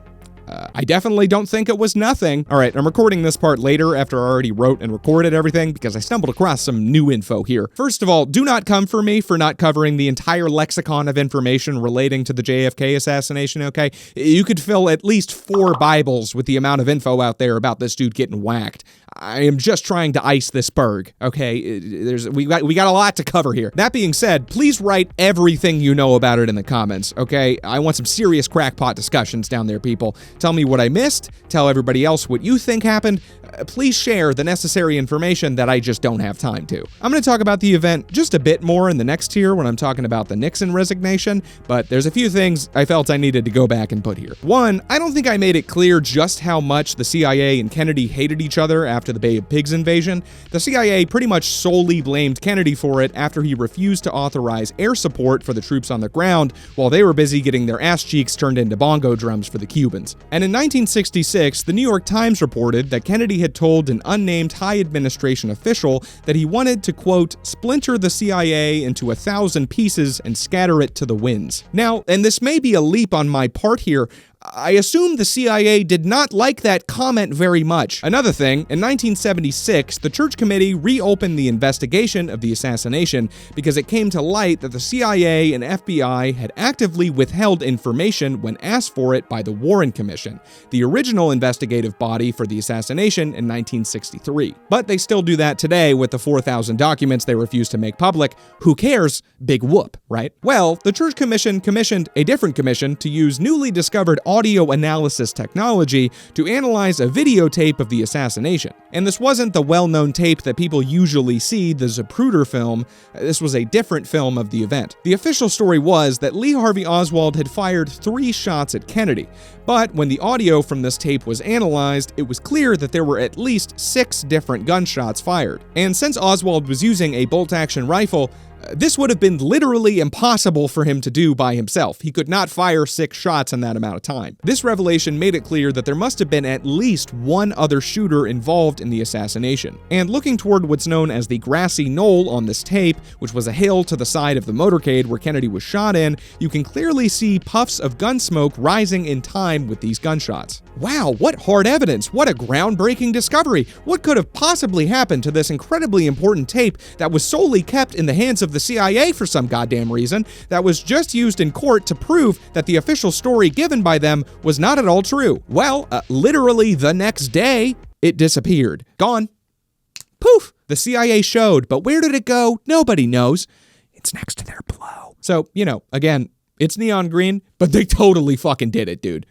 I definitely don't think it was nothing. All right, I'm recording this part later after I already wrote and recorded everything because I stumbled across some new info here. First of all, do not come for me for not covering the entire lexicon of information relating to the JFK assassination, okay? You could fill at least 4 Bibles with the amount of info out there about this dude getting whacked. I am just trying to ice this berg, okay? We got a lot to cover here. That being said, please write everything you know about it in the comments, okay? I want some serious crackpot discussions down there, people. Tell me what I missed. Tell everybody else what you think happened. Please share the necessary information that I just don't have time to. I'm going to talk about the event just a bit more in the next tier when I'm talking about the Nixon resignation, but there's a few things I felt I needed to go back and put here. One, I don't think I made it clear just how much the CIA and Kennedy hated each other after the Bay of Pigs invasion. The CIA pretty much solely blamed Kennedy for it after he refused to authorize air support for the troops on the ground while they were busy getting their ass cheeks turned into bongo drums for the Cubans. And in 1966, the New York Times reported that Kennedy had told an unnamed high administration official that he wanted to, quote, splinter the CIA into 1,000 pieces and scatter it to the winds. Now, and this may be a leap on my part here, I assume the CIA did not like that comment very much. Another thing, in 1976, the Church Committee reopened the investigation of the assassination because it came to light that the CIA and FBI had actively withheld information when asked for it by the Warren Commission, the original investigative body for the assassination in 1963. But they still do that today with the 4,000 documents they refuse to make public. Who cares? Big whoop, right? Well, the Church Commission commissioned a different commission to use newly discovered audio analysis technology to analyze a videotape of the assassination. And this wasn't the well-known tape that people usually see, the Zapruder film. This was a different film of the event. The official story was that Lee Harvey Oswald had fired 3 shots at Kennedy, but when the audio from this tape was analyzed, it was clear that there were at least 6 different gunshots fired. And since Oswald was using a bolt-action rifle, this would have been literally impossible for him to do by himself. He could not fire 6 shots in that amount of time. This revelation made it clear that there must have been at least one other shooter involved in the assassination. And looking toward what's known as the grassy knoll on this tape, which was a hill to the side of the motorcade where Kennedy was shot in, you can clearly see puffs of gun smoke rising in time with these gunshots. Wow, what hard evidence! What a groundbreaking discovery! What could have possibly happened to this incredibly important tape that was solely kept in the hands of the CIA for some goddamn reason, that was just used in court to prove that the official story given by them was not at all true? Well, literally the next day, it disappeared. Gone. Poof! The CIA showed, but where did it go? Nobody knows. It's next to their pillow. So, again, It's neon green, but they totally fucking did it, dude.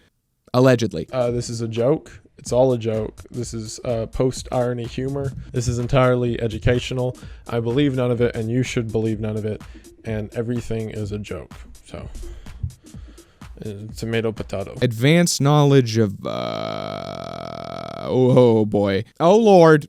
Allegedly. This is a joke. It's all a joke. This is post-irony humor. This is entirely educational. I believe none of it, and you should believe none of it. And everything is a joke. So, tomato, potato. Advanced knowledge of, oh boy. Oh Lord.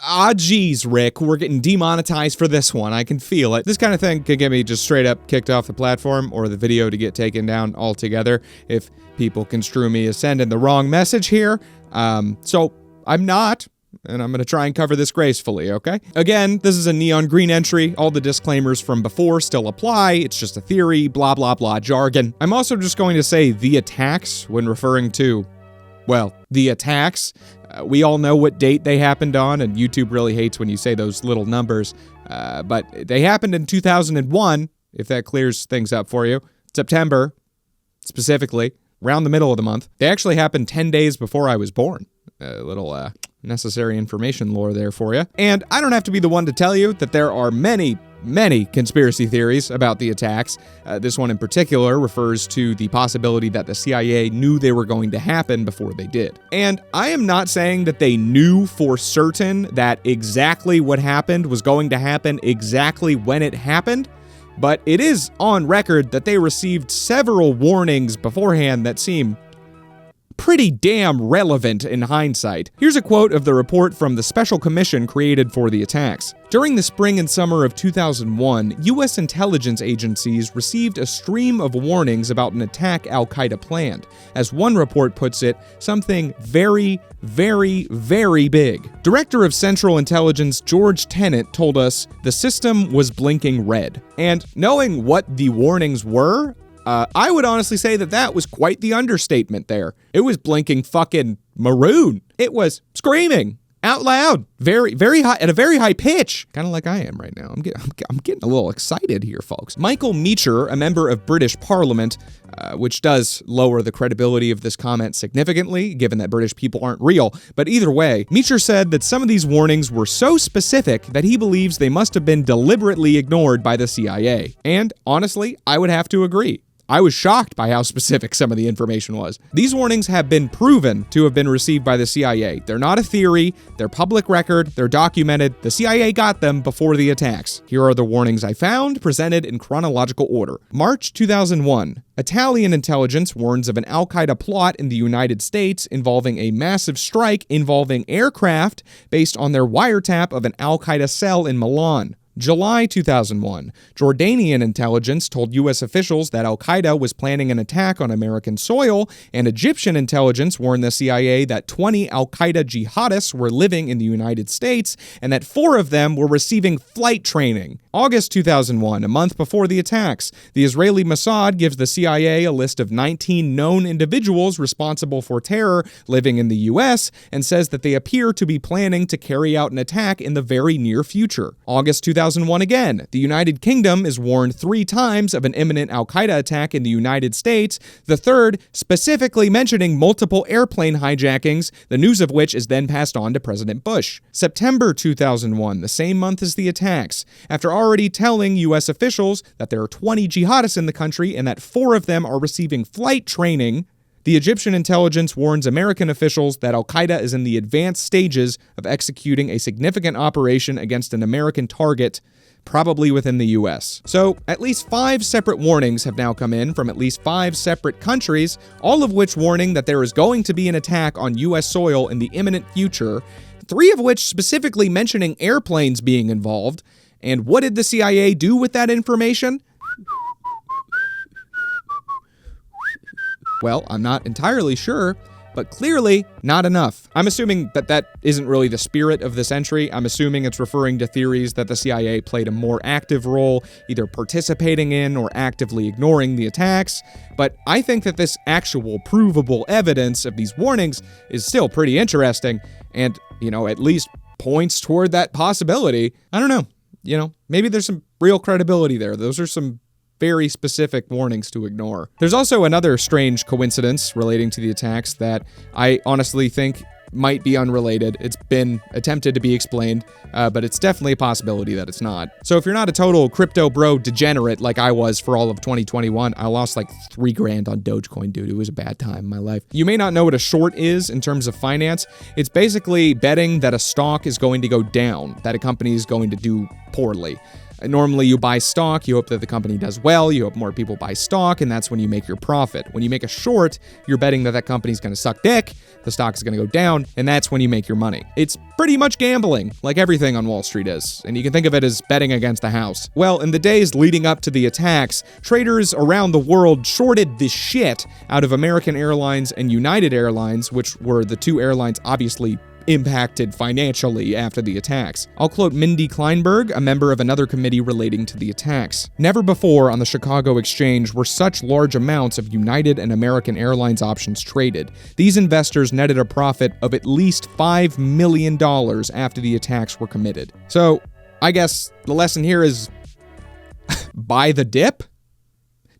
Ah, geez, Rick, we're getting demonetized for this one. I can feel it. This kind of thing could get me just straight up kicked off the platform or the video to get taken down altogether if people construe me as sending the wrong message here. So I'm not, and I'm going to try and cover this gracefully, okay? Again, this is a neon green entry. All the disclaimers from before still apply. It's just a theory, blah, blah, blah jargon. I'm also just going to say the attacks when referring to, well, the attacks. We all know what date they happened on, and YouTube really hates when you say those little numbers. But they happened in 2001, if that clears things up for you. September, specifically, around the middle of the month. They actually happened 10 days before I was born. A little necessary information lore there for you. And I don't have to be the one to tell you that there are many conspiracy theories about the attacks. This one in particular refers to the possibility that the CIA knew they were going to happen before they did. And I am not saying that they knew for certain that exactly what happened was going to happen exactly when it happened, but it is on record that they received several warnings beforehand that seem pretty damn relevant in hindsight. Here's a quote of the report from the special commission created for the attacks. During the spring and summer of 2001, U.S. intelligence agencies received a stream of warnings about an attack al-Qaeda planned. As one report puts it, something very, very, very big. Director of Central Intelligence George Tenet told us the system was blinking red. And knowing what the warnings were, I would honestly say that that was quite the understatement there. It was blinking fucking maroon. It was screaming out loud, very, very high, at a very high pitch, kind of like I am right now. I'm getting a little excited here, folks. Michael Meacher, a member of British Parliament, which does lower the credibility of this comment significantly, given that British people aren't real. But either way, Meacher said that some of these warnings were so specific that he believes they must have been deliberately ignored by the CIA. And honestly, I would have to agree. I was shocked by how specific some of the information was. These warnings have been proven to have been received by the CIA. They're not a theory, they're public record, they're documented. The CIA got them before the attacks. Here are the warnings I found, presented in chronological order. March 2001. Italian intelligence warns of an al-Qaeda plot in the United States involving a massive strike involving aircraft based on their wiretap of an al-Qaeda cell in Milan. July 2001, Jordanian intelligence told U.S. officials that al-Qaeda was planning an attack on American soil, and Egyptian intelligence warned the CIA that 20 al-Qaeda jihadists were living in the United States and that 4 of them were receiving flight training. August 2001, a month before the attacks, the Israeli Mossad gives the CIA a list of 19 known individuals responsible for terror living in the U.S. and says that they appear to be planning to carry out an attack in the very near future. August 2001 again, the United Kingdom is warned 3 times of an imminent al-Qaeda attack in the United States, the third specifically mentioning multiple airplane hijackings, the news of which is then passed on to President Bush. September 2001, the same month as the attacks, after already telling U.S. officials that there are 20 jihadists in the country and that 4 of them are receiving flight training, the Egyptian intelligence warns American officials that al-Qaeda is in the advanced stages of executing a significant operation against an American target, probably within the U.S. So, at least 5 separate warnings have now come in from at least 5 separate countries, all of which warning that there is going to be an attack on U.S. soil in the imminent future, 3 of which specifically mentioning airplanes being involved. And what did the CIA do with that information? Well, I'm not entirely sure, but clearly not enough. I'm assuming that that isn't really the spirit of this entry. I'm assuming it's referring to theories that the CIA played a more active role, either participating in or actively ignoring the attacks. But I think that this actual provable evidence of these warnings is still pretty interesting and, at least points toward that possibility. I don't know. Maybe there's some real credibility there. Those are some very specific warnings to ignore. There's also another strange coincidence relating to the attacks that I honestly think might be unrelated. It's been attempted to be explained, but it's definitely a possibility that it's not. So if you're not a total crypto bro degenerate like I was for all of 2021, I lost like $3,000 on Dogecoin, dude. It was a bad time in my life. You may not know what a short is in terms of finance. It's basically betting that a stock is going to go down, that a company is going to do poorly. Normally you buy stock, you hope that the company does well, you hope more people buy stock, and that's when you make your profit. When you make a short, you're betting that that company's gonna suck dick, the stock is gonna go down, and that's when you make your money. It's pretty much gambling, like everything on Wall Street is, and you can think of it as betting against the house. Well, in the days leading up to the attacks, traders around the world shorted the shit out of American Airlines and United Airlines, which were the two airlines obviously impacted financially after the attacks. I'll quote Mindy Kleinberg, a member of another committee relating to the attacks. Never before on the Chicago Exchange were such large amounts of United and American Airlines options traded. These investors netted a profit of at least $5 million after the attacks were committed. So, I guess the lesson here is buy the dip?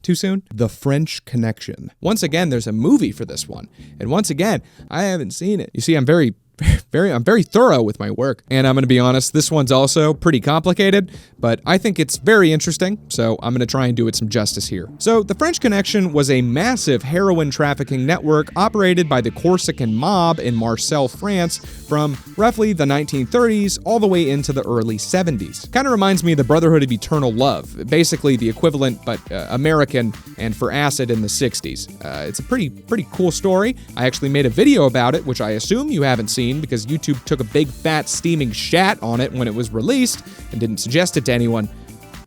Too soon? The French Connection. Once again, there's a movie for this one. And once again, I haven't seen it. You see, I'm very thorough with my work. And I'm going to be honest, this one's also pretty complicated, but I think it's very interesting, so I'm going to try and do it some justice here. So, the French Connection was a massive heroin trafficking network operated by the Corsican mob in Marseille, France, from roughly the 1930s all the way into the early 70s. Kind of reminds me of the Brotherhood of Eternal Love, basically the equivalent, but American, and for acid in the 60s. It's a pretty cool story. I actually made a video about it, which I assume you haven't seen, because YouTube took a big fat steaming shat on it when it was released and didn't suggest it to anyone.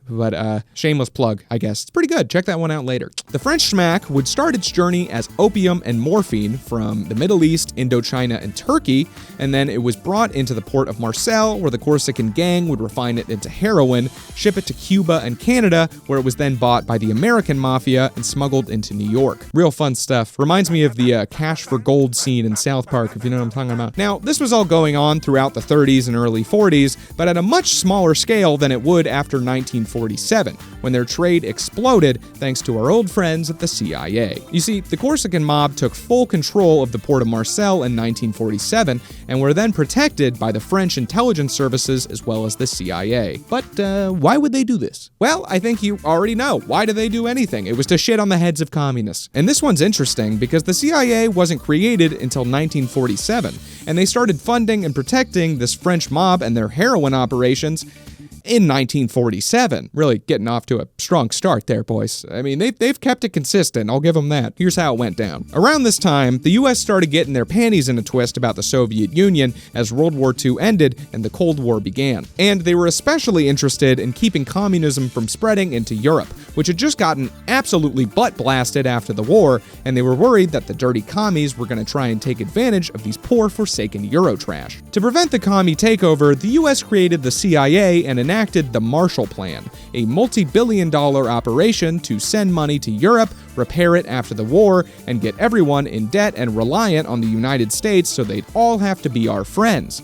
But shameless plug, I guess. It's pretty good. Check that one out later. The French smack would start its journey as opium and morphine from the Middle East, Indochina, and Turkey, and then it was brought into the port of Marseille, where the Corsican gang would refine it into heroin, ship it to Cuba and Canada, where it was then bought by the American mafia and smuggled into New York. Real fun stuff. Reminds me of the Cash for Gold scene in South Park, if you know what I'm talking about. Now, this was all going on throughout the 30s and early 40s, but at a much smaller scale than it would after 1947, when their trade exploded thanks to our old friends at the CIA. You see, the Corsican mob took full control of the port of Marseille in 1947 and were then protected by the French intelligence services as well as the CIA. But why would they do this? Well, I think you already know. Why do they do anything? It was to shit on the heads of communists. And this one's interesting because the CIA wasn't created until 1947, and they started funding and protecting this French mob and their heroin operations in 1947. Really getting off to a strong start there, boys. I mean, they've kept it consistent, I'll give them that. Here's how it went down. Around this time, the US started getting their panties in a twist about the Soviet Union as World War II ended and the Cold War began. And they were especially interested in keeping communism from spreading into Europe, which had just gotten absolutely butt-blasted after the war, and they were worried that the dirty commies were going to try and take advantage of these poor, forsaken Eurotrash. To prevent the commie takeover, the US created the CIA and enacted the Marshall Plan, a multi-billion-dollar operation to send money to Europe, repair it after the war, and get everyone in debt and reliant on the United States so they'd all have to be our friends.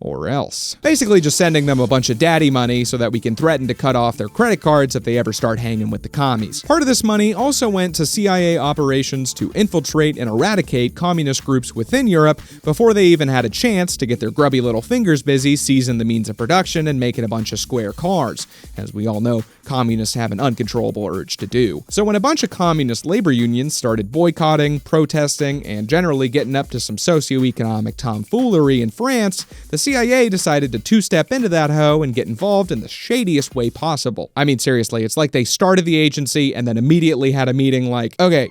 Or else. Basically just sending them a bunch of daddy money so that we can threaten to cut off their credit cards if they ever start hanging with the commies. Part of this money also went to CIA operations to infiltrate and eradicate communist groups within Europe before they even had a chance to get their grubby little fingers busy seizing the means of production and making a bunch of square cars. As we all know, communists have an uncontrollable urge to do. So when a bunch of communist labor unions started boycotting, protesting, and generally getting up to some socioeconomic tomfoolery in France, the CIA decided to two-step into that hoe and get involved in the shadiest way possible. I mean, seriously, it's like they started the agency and then immediately had a meeting like, okay,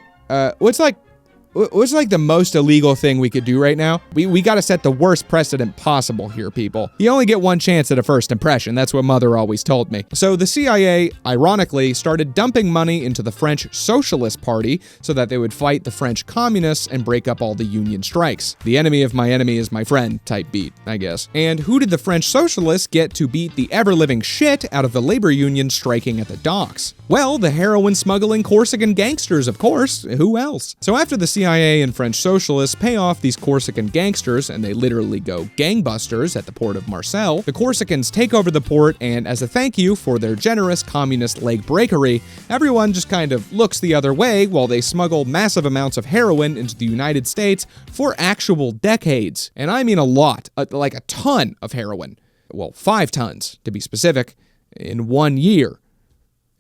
what's the most illegal thing we could do right now? We gotta set the worst precedent possible here, people. You only get one chance at a first impression. That's what Mother always told me. So the CIA, ironically, started dumping money into the French Socialist Party so that they would fight the French communists and break up all the union strikes. The enemy of my enemy is my friend type beat, I guess. And who did the French Socialists get to beat the ever-living shit out of the labor union striking at the docks? Well, the heroin smuggling Corsican gangsters, of course. Who else? So after the CIA and French socialists pay off these Corsican gangsters, and they literally go gangbusters at the port of Marseille, the Corsicans take over the port, and as a thank you for their generous communist leg breakery, everyone just kind of looks the other way while they smuggle massive amounts of heroin into the United States for actual decades. And I mean a lot, like a ton of heroin. Well, 5 tons, to be specific, in 1 year.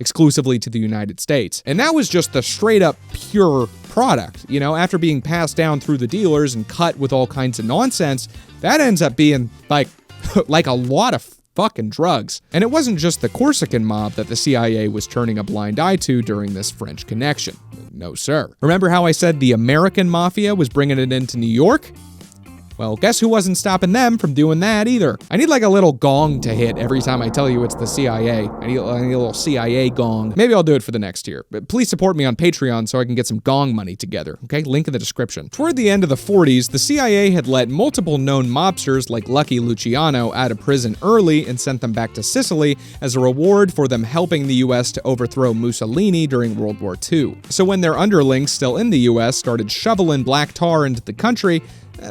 Exclusively to the United States. And that was just the straight up pure product. You know, after being passed down through the dealers and cut with all kinds of nonsense, that ends up being like a lot of fucking drugs. And it wasn't just the Corsican mob that the CIA was turning a blind eye to during this French connection. No, sir. Remember how I said the American mafia was bringing it into New York? Well, guess who wasn't stopping them from doing that either? I need like a little gong to hit every time I tell you it's the CIA. I need a little CIA gong. Maybe I'll do it for the next year. But please support me on Patreon so I can get some gong money together, okay? Link in the description. Toward the end of the 40s, the CIA had let multiple known mobsters like Lucky Luciano out of prison early and sent them back to Sicily as a reward for them helping the US to overthrow Mussolini during World War II. So when their underlings still in the US started shoveling black tar into the country,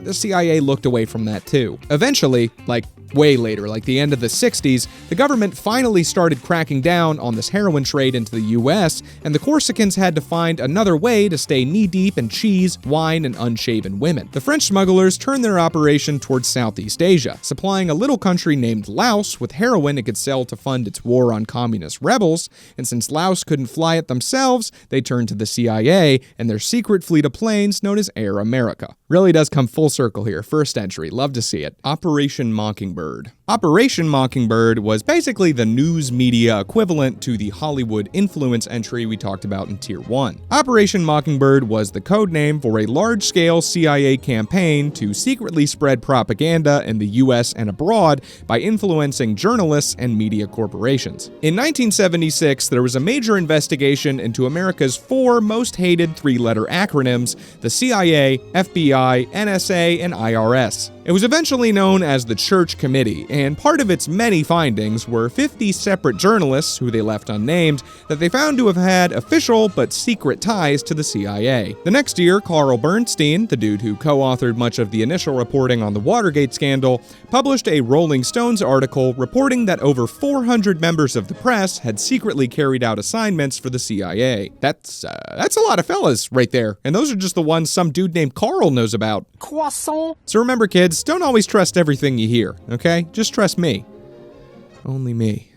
the CIA looked away from that too. Eventually, like way later, like the end of the 60s, the government finally started cracking down on this heroin trade into the US, and the Corsicans had to find another way to stay knee-deep in cheese, wine, and unshaven women. The French smugglers turned their operation towards Southeast Asia, supplying a little country named Laos with heroin it could sell to fund its war on communist rebels, and since Laos couldn't fly it themselves, they turned to the CIA and their secret fleet of planes known as Air America. Really does come full circle here. First entry. Love to see it. Operation Mockingbird. Operation Mockingbird was basically the news media equivalent to the Hollywood influence entry we talked about in Tier 1. Operation Mockingbird was the code name for a large-scale CIA campaign to secretly spread propaganda in the US and abroad by influencing journalists and media corporations. In 1976, there was a major investigation into America's 4 most hated 3-letter acronyms: the CIA, FBI, NSA, and IRS. It was eventually known as the Church Committee, and part of its many findings were 50 separate journalists, who they left unnamed, that they found to have had official but secret ties to the CIA. The next year, Carl Bernstein, the dude who co-authored much of the initial reporting on the Watergate scandal, published a Rolling Stones article reporting that over 400 members of the press had secretly carried out assignments for the CIA. That's a lot of fellas right there, and those are just the ones some dude named Carl knows about. Croissant. So remember, kids, don't always trust everything you hear, okay? Just trust me. Only me.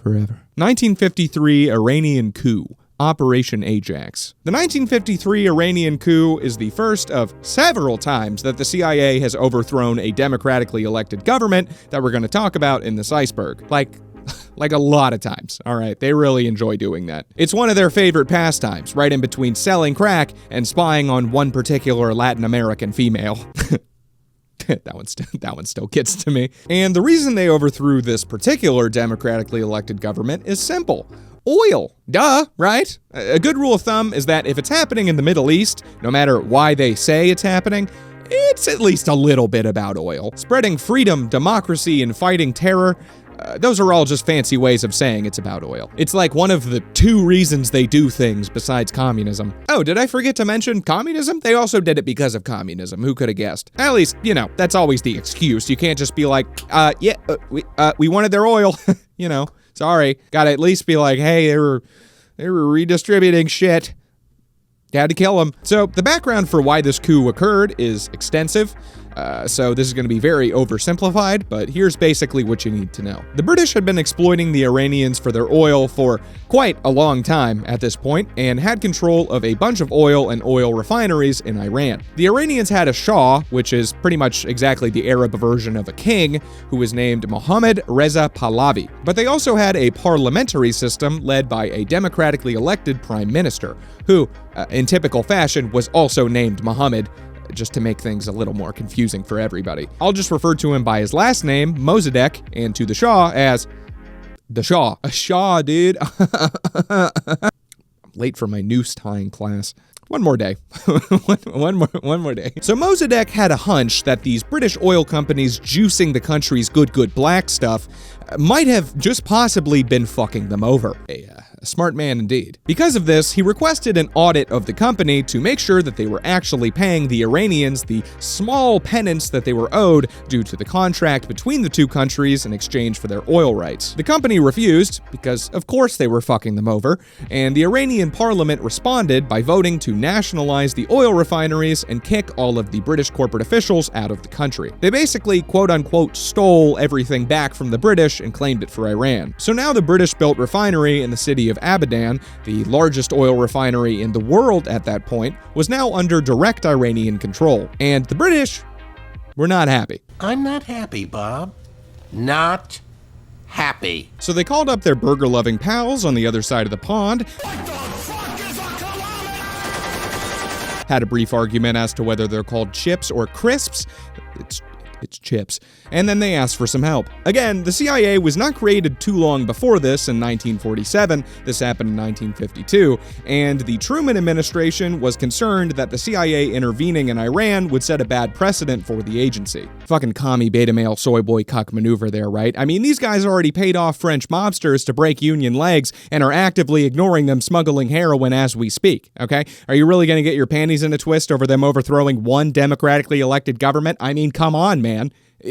Forever. 1953 Iranian Coup. Operation Ajax. The 1953 Iranian coup is the first of several times that the CIA has overthrown a democratically elected government that we're going to talk about in this iceberg. Like a lot of times, all right? They really enjoy doing that. It's one of their favorite pastimes, right in between selling crack and spying on one particular Latin American female. That one still gets to me. And the reason they overthrew this particular democratically elected government is simple. Oil. Duh, right? A good rule of thumb is that if it's happening in the Middle East, no matter why they say it's happening, it's at least a little bit about oil. Spreading freedom, democracy, and fighting terror, those are all just fancy ways of saying it's about oil. It's like one of the 2 reasons they do things besides communism. Oh, did I forget to mention communism? They also did it because of communism. Who could have guessed? At least, you know, that's always the excuse. You can't just be like, we wanted their oil. You know, sorry. Gotta at least be like, hey, they were redistributing shit. Had to kill them. So the background for why this coup occurred is extensive. So this is going to be very oversimplified, but here's basically what you need to know. The British had been exploiting the Iranians for their oil for quite a long time at this point, and had control of a bunch of oil and oil refineries in Iran. The Iranians had a Shah, which is pretty much exactly the Arab version of a king, who was named Mohammad Reza Pahlavi. But they also had a parliamentary system led by a democratically elected prime minister, who, in typical fashion, was also named Mohammed, just to make things a little more confusing for everybody. I'll just refer to him by his last name, Mossadegh, and to the Shah as the Shah. A Shah, dude. I'm late for my noose tying class. One more day. one more day. So Mossadegh had a hunch that these British oil companies juicing the country's good black stuff might have just possibly been fucking them over. A smart man indeed. Because of this, he requested an audit of the company to make sure that they were actually paying the Iranians the small penance that they were owed due to the contract between the two countries in exchange for their oil rights. The company refused, because of course they were fucking them over, and the Iranian parliament responded by voting to nationalize the oil refineries and kick all of the British corporate officials out of the country. They basically, quote-unquote, stole everything back from the British and claimed it for Iran. So now the British-built refinery in the city of Abadan, the largest oil refinery in the world at that point, was now under direct Iranian control. And the British were not happy. I'm not happy, Bob. Not happy. So they called up their burger-loving pals on the other side of the pond, had a brief argument as to whether they're called chips or crisps. It's chips. And then they asked for some help. Again, the CIA was not created too long before this in 1947. This happened in 1952. And the Truman administration was concerned that the CIA intervening in Iran would set a bad precedent for the agency. Fucking commie beta male soy boy cuck maneuver there, right? I mean, these guys already paid off French mobsters to break Union legs and are actively ignoring them smuggling heroin as we speak, okay? Are you really gonna get your panties in a twist over them overthrowing one democratically elected government? I mean, come on, man.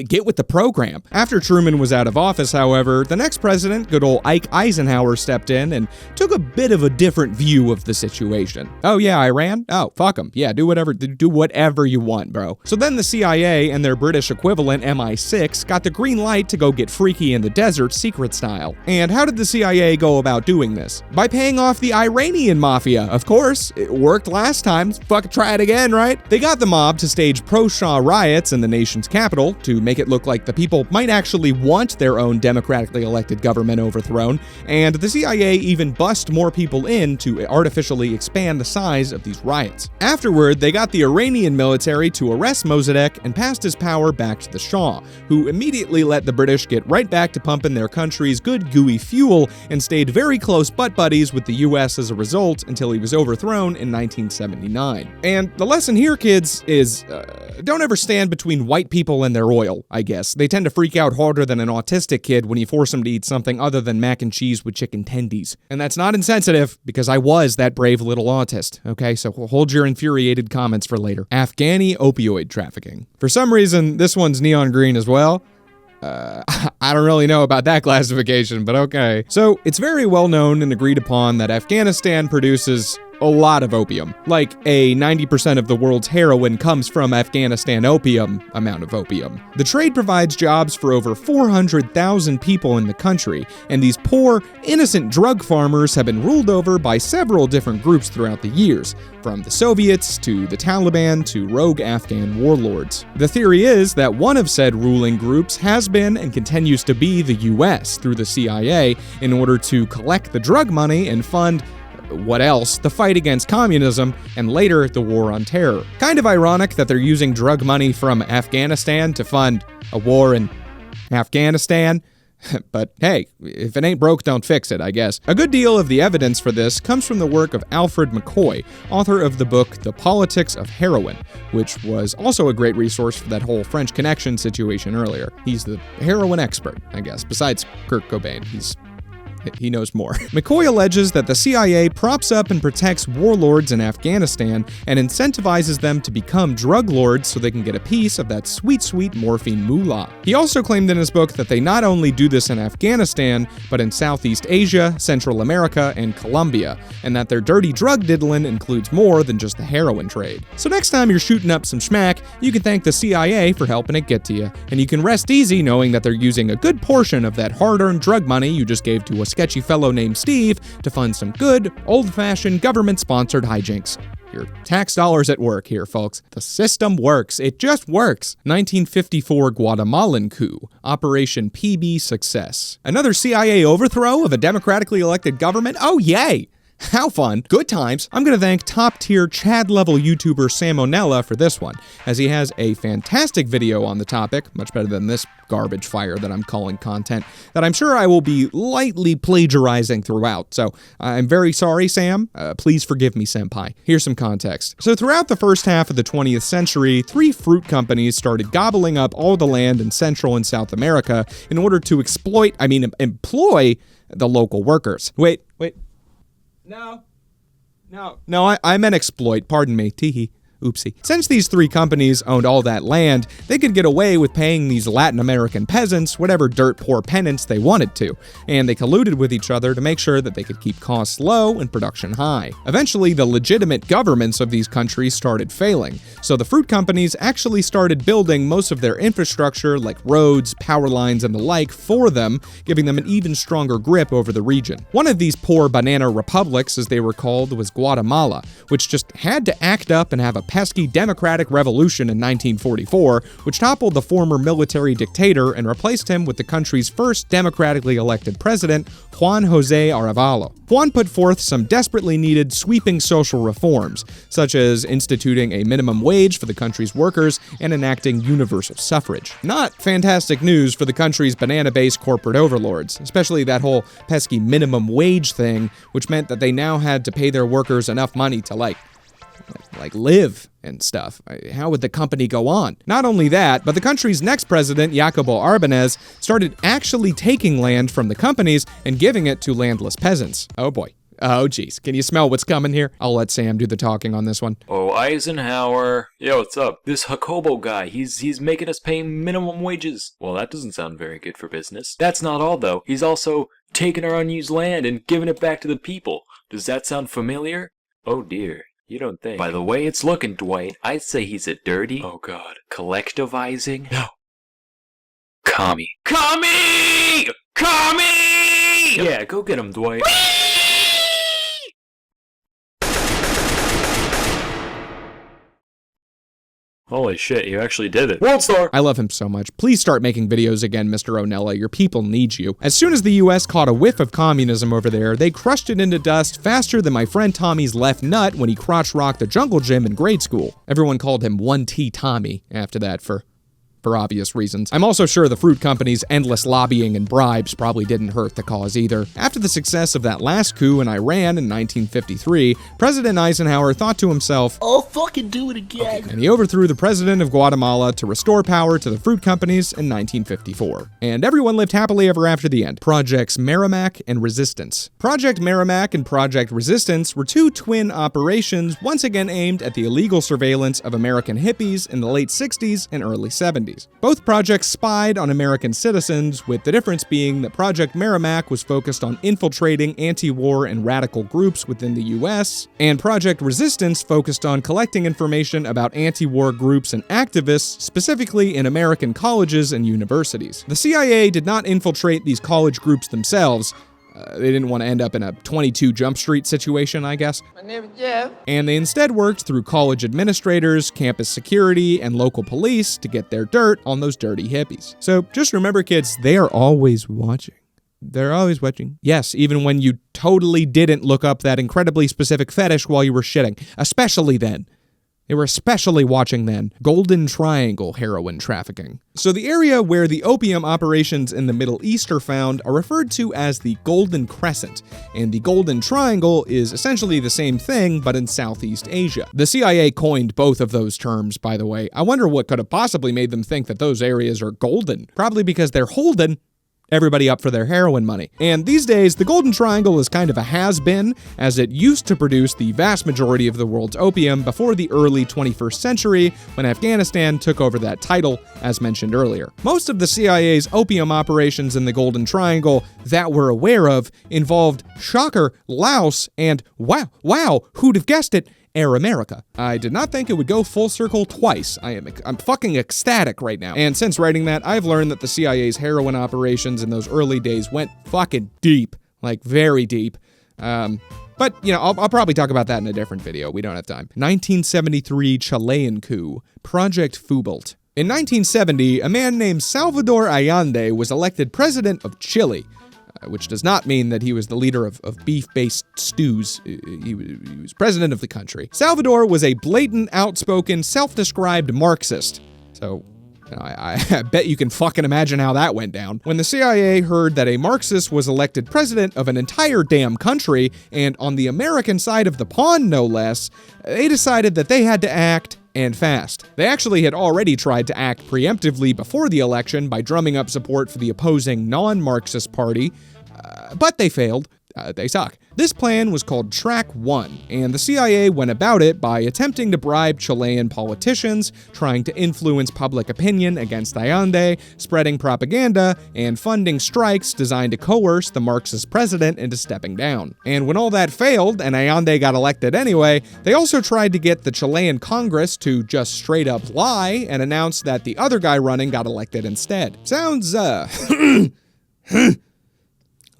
Get with the program. After Truman was out of office, however, the next president, good old Ike Eisenhower, stepped in and took a bit of a different view of the situation. Oh yeah, Iran? Oh, fuck them. Yeah, do whatever you want, bro. So then the CIA and their British equivalent, MI6, got the green light to go get freaky in the desert secret style. And how did the CIA go about doing this? By paying off the Iranian mafia, of course. It worked last time. Fuck, try it again, right? They got the mob to stage pro-Shah riots in the nation's capital to make it look like the people might actually want their own democratically elected government overthrown, and the CIA even bussed more people in to artificially expand the size of these riots. Afterward, they got the Iranian military to arrest Mossadegh and passed his power back to the Shah, who immediately let the British get right back to pumping their country's good gooey fuel and stayed very close butt buddies with the US as a result until he was overthrown in 1979. And the lesson here, kids, is don't ever stand between white people and their oil, I guess. They tend to freak out harder than an autistic kid when you force them to eat something other than mac and cheese with chicken tendies. And that's not insensitive, because I was that brave little autist, okay? So hold your infuriated comments for later. Afghani opioid trafficking. For some reason, this one's neon green as well. I don't really know about that classification, but okay. So it's very well known and agreed upon that Afghanistan produces a lot of opium. Like 90% of the world's heroin comes from Afghanistan opium amount of opium. The trade provides jobs for over 400,000 people in the country, and these poor, innocent drug farmers have been ruled over by several different groups throughout the years, from the Soviets to the Taliban to rogue Afghan warlords. The theory is that one of said ruling groups has been and continues to be the US through the CIA in order to collect the drug money and fund what else? The fight against communism, and later the war on terror. Kind of ironic that they're using drug money from Afghanistan to fund a war in Afghanistan. But hey, if it ain't broke, don't fix it, I guess. A good deal of the evidence for this comes from the work of Alfred McCoy, author of the book The Politics of Heroin, which was also a great resource for that whole French Connection situation earlier. He's the heroin expert, I guess, besides Kurt Cobain. He knows more. McCoy alleges that the CIA props up and protects warlords in Afghanistan and incentivizes them to become drug lords so they can get a piece of that sweet, sweet morphine moolah. He also claimed in his book that they not only do this in Afghanistan, but in Southeast Asia, Central America, and Colombia, and that their dirty drug diddling includes more than just the heroin trade. So next time you're shooting up some schmack, you can thank the CIA for helping it get to you, and you can rest easy knowing that they're using a good portion of that hard-earned drug money you just gave to a sketchy fellow named Steve to fund some good, old-fashioned government-sponsored hijinks. Your tax dollars at work here, folks. The system works. It just works. 1954 Guatemalan coup. Operation PB success. Another CIA overthrow of a democratically elected government? Oh, yay! How fun. Good times. I'm going to thank top-tier Chad-level YouTuber Salmonella for this one, as he has a fantastic video on the topic, much better than this garbage fire that I'm calling content, that I'm sure I will be lightly plagiarizing throughout. So I'm very sorry, Sam. Please forgive me, senpai. Here's some context. So throughout the first half of the 20th century, 3 fruit companies started gobbling up all the land in Central and South America in order to employ the local workers. Wait. No, I meant exploit. Pardon me. Teehee. Oopsie. Since these three companies owned all that land, they could get away with paying these Latin American peasants whatever dirt poor penance they wanted to, and they colluded with each other to make sure that they could keep costs low and production high. Eventually, the legitimate governments of these countries started failing, so the fruit companies actually started building most of their infrastructure like roads, power lines, and the like for them, giving them an even stronger grip over the region. One of these poor banana republics, as they were called, was Guatemala, which just had to act up and have a pesky democratic revolution in 1944, which toppled the former military dictator and replaced him with the country's first democratically elected president, Juan José Arevalo. Juan put forth some desperately needed sweeping social reforms, such as instituting a minimum wage for the country's workers and enacting universal suffrage. Not fantastic news for the country's banana-based corporate overlords, especially that whole pesky minimum wage thing, which meant that they now had to pay their workers enough money to like live and stuff. How would the company go on? Not only that, but the country's next president, Jacobo Arbenez, started actually taking land from the companies and giving it to landless peasants. Oh boy. Oh geez. Can you smell what's coming here? I'll let Sam do the talking on this one. Oh, Eisenhower. Yo, what's up? This Jacobo guy, he's making us pay minimum wages. Well, that doesn't sound very good for business. That's not all, though. He's also taking our unused land and giving it back to the people. Does that sound familiar? Oh dear. You don't think? By the way it's looking, Dwight, I'd say he's a dirty, oh god, collectivizing, no, commie. Commie! Commie! Yeah, go get him, Dwight. Holy shit, you actually did it. World Star! I love him so much. Please start making videos again, Mr. Onella. Your people need you. As soon as the US caught a whiff of communism over there, they crushed it into dust faster than my friend Tommy's left nut when he crotch-rocked the jungle gym in grade school. Everyone called him 1T Tommy after that for obvious reasons. I'm also sure the fruit company's endless lobbying and bribes probably didn't hurt the cause either. After the success of that last coup in Iran in 1953, President Eisenhower thought to himself, I'll fucking do it again. And he overthrew the president of Guatemala to restore power to the fruit companies in 1954. And everyone lived happily ever after the end. Projects Merrimack and Resistance. Project Merrimack and Project Resistance were two twin operations once again aimed at the illegal surveillance of American hippies in the late 60s and early 70s. Both projects spied on American citizens, with the difference being that Project Merrimack was focused on infiltrating anti-war and radical groups within the US, and Project Resistance focused on collecting information about anti-war groups and activists, specifically in American colleges and universities. The CIA did not infiltrate these college groups themselves. They didn't want to end up in a 22 Jump Street situation, I guess. My name is Jeff. And they instead worked through college administrators, campus security, and local police to get their dirt on those dirty hippies. So just remember, kids, they are always watching. They're always watching. Yes, even when you totally didn't look up that incredibly specific fetish while you were shitting. Especially then. They were especially watching then. Golden Triangle heroin trafficking. So the area where the opium operations in the Middle East are found are referred to as the Golden Crescent, and the Golden Triangle is essentially the same thing, but in Southeast Asia. The CIA coined both of those terms, by the way. I wonder what could have possibly made them think that those areas are golden. Probably because they're holding everybody up for their heroin money. And these days, the Golden Triangle is kind of a has-been, as it used to produce the vast majority of the world's opium before the early 21st century, when Afghanistan took over that title, as mentioned earlier. Most of the CIA's opium operations in the Golden Triangle that we're aware of involved, shocker, Laos, and wow, who'd have guessed it, Air America. I did not think it would go full circle twice. I'm fucking ecstatic right now. And since writing that, I've learned that the CIA's heroin operations in those early days went fucking deep, like very deep. But, you know, I'll probably talk about that in a different video. We don't have time. 1973 Chilean Coup, Project Fubalt. In 1970, a man named Salvador Allende was elected president of Chile, which does not mean that he was the leader of beef-based stews. He was president of the country. Salvador was a blatant, outspoken, self-described Marxist. So, I bet you can fucking imagine how that went down. When the CIA heard that a Marxist was elected president of an entire damn country, and on the American side of the pond no less, they decided that they had to act, and fast. They actually had already tried to act preemptively before the election by drumming up support for the opposing non-Marxist party, but they failed. They suck. This plan was called Track 1, and the CIA went about it by attempting to bribe Chilean politicians, trying to influence public opinion against Allende, spreading propaganda, and funding strikes designed to coerce the Marxist president into stepping down. And when all that failed, and Allende got elected anyway, they also tried to get the Chilean Congress to just straight up lie and announce that the other guy running got elected instead. Sounds, a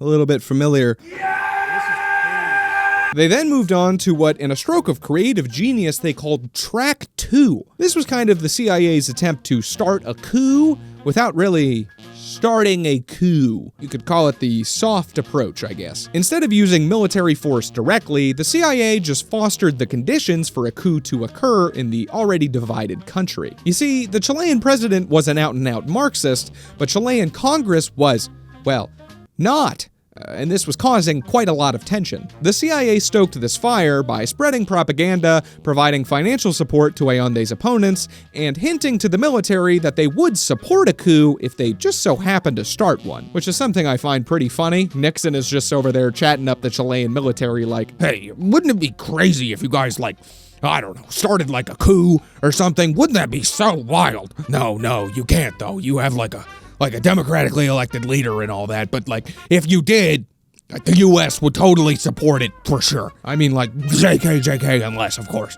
little bit familiar. They then moved on to what, in a stroke of creative genius, they called Track 2. This was kind of the CIA's attempt to start a coup without really starting a coup. You could call it the soft approach, I guess. Instead of using military force directly, the CIA just fostered the conditions for a coup to occur in the already divided country. You see, the Chilean president was an out-and-out Marxist, but Chilean Congress was, well, not. And this was causing quite a lot of tension. The CIA stoked this fire by spreading propaganda, providing financial support to Allende's opponents, and hinting to the military that they would support a coup if they just so happened to start one, which is something I find pretty funny. Nixon is just over there chatting up the Chilean military like, hey, wouldn't it be crazy if you guys, like, I don't know, started like a coup or something? Wouldn't that be so wild? No, you can't though. You have like a democratically elected leader and all that, but like, if you did, the U.S. would totally support it for sure. I mean, like, JK, unless, of course.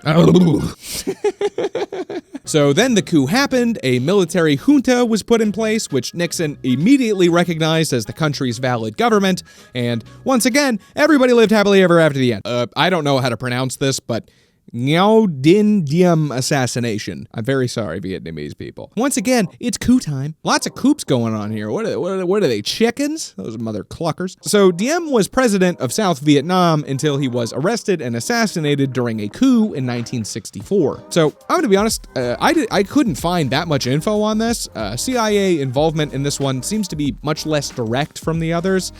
So then the coup happened, a military junta was put in place, which Nixon immediately recognized as the country's valid government, and once again, everybody lived happily ever after the end. I don't know how to pronounce this, but Tibetan Assassination. I'm very sorry, Vietnamese people. Once again, it's coup time. Lots of coups going on here. What are they, chickens? Those mother cluckers. So Diem was president of South Vietnam until he was arrested and assassinated during a coup in 1964. So I'm going to be honest, I couldn't find that much info on this. CIA involvement in this one seems to be much less direct from the others.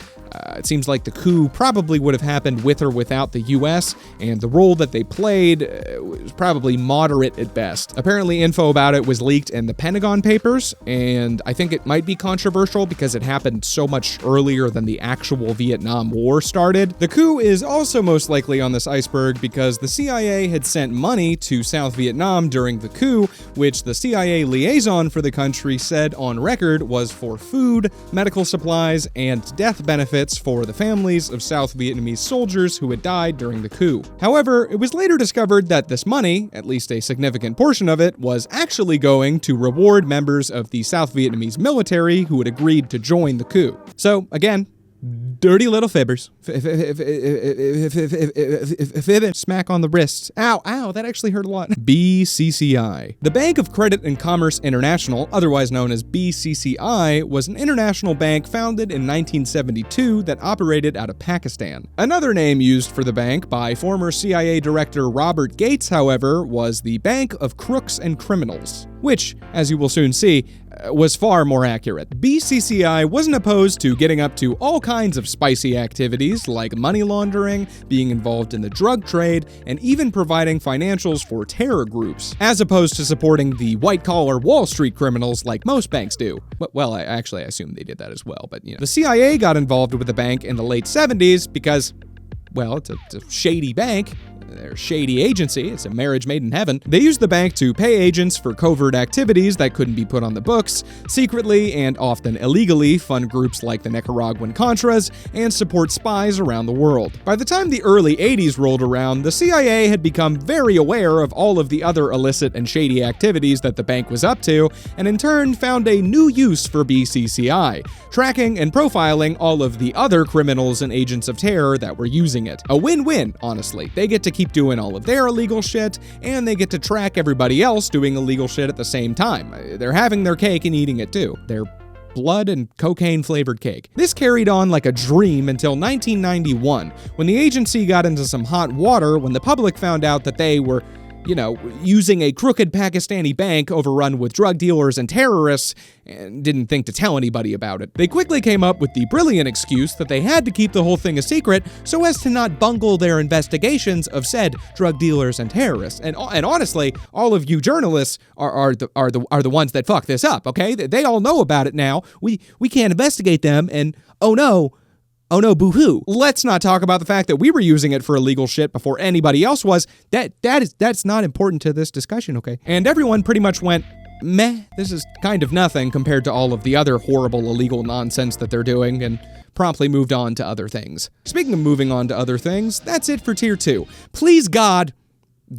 It seems like the coup probably would have happened with or without the US, and the role that they played was probably moderate at best. Apparently info about it was leaked in the Pentagon Papers, and I think it might be controversial because it happened so much earlier than the actual Vietnam War started. The coup is also most likely on this iceberg because the CIA had sent money to South Vietnam during the coup, which the CIA liaison for the country said on record was for food, medical supplies, and death benefits for the families of South Vietnamese soldiers who had died during the coup. However, it was later discovered that this money, at least a significant portion of it, was actually going to reward members of the South Vietnamese military who had agreed to join the coup. So, again, dirty little fibbers. Smack on the wrists. Ow, that actually hurt a lot. BCCI. The Bank of Credit and Commerce International, otherwise known as BCCI, was an international bank founded in 1972 that operated out of Pakistan. Another name used for the bank by former CIA Director Robert Gates, however, was the Bank of Crooks and Criminals, which, as you will soon see, was far more accurate. BCCI wasn't opposed to getting up to all kinds of spicy activities like money laundering, being involved in the drug trade, and even providing financials for terror groups, as opposed to supporting the white-collar Wall Street criminals like most banks do. Well, I assume they did that as well, but you know. The CIA got involved with the bank in the late 70s because, well, it's a shady bank. They're a shady agency. It's a marriage made in heaven. They used the bank to pay agents for covert activities that couldn't be put on the books, secretly and often illegally fund groups like the Nicaraguan Contras, and support spies around the world. By the time the early 80s rolled around, the CIA had become very aware of all of the other illicit and shady activities that the bank was up to, and in turn found a new use for BCCI, tracking and profiling all of the other criminals and agents of terror that were using it. A win-win, honestly. They get to keep doing all of their illegal shit, and they get to track everybody else doing illegal shit at the same time. They're having their cake and eating it too. Their blood and cocaine flavored cake. This carried on like a dream until 1991, when the agency got into some hot water when the public found out that they were, using a crooked Pakistani bank overrun with drug dealers and terrorists, and didn't think to tell anybody about it. They quickly came up with the brilliant excuse that they had to keep the whole thing a secret so as to not bungle their investigations of said drug dealers and terrorists. And honestly, all of you journalists are the ones that fuck this up, okay? They all know about it now. We can't investigate them, and oh no, Oh no, boo-hoo. Let's not talk about the fact that we were using it for illegal shit before anybody else was. That's not important to this discussion, okay? And everyone pretty much went, meh, this is kind of nothing compared to all of the other horrible illegal nonsense that they're doing, and promptly moved on to other things. Speaking of moving on to other things, that's it for Tier 2. Please God,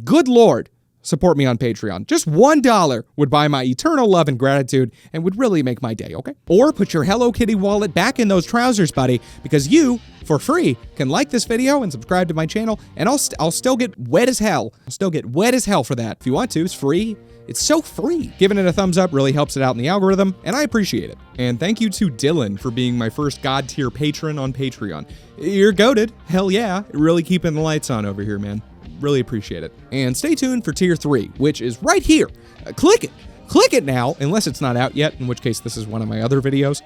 good Lord, support me on Patreon. Just $1 would buy my eternal love and gratitude and would really make my day, okay? Or put your Hello Kitty wallet back in those trousers, buddy, because you, for free, can like this video and subscribe to my channel, and I'll still get wet as hell. I'll still get wet as hell for that. If you want to, it's free. It's so free. Giving it a thumbs up really helps it out in the algorithm, and I appreciate it. And thank you to Dylan for being my first God tier patron on Patreon. You're goated. Hell yeah. Really keeping the lights on over here, man. Really appreciate it. And stay tuned for Tier 3, which is right here. Click it. Click it now, unless it's not out yet, in which case this is one of my other videos.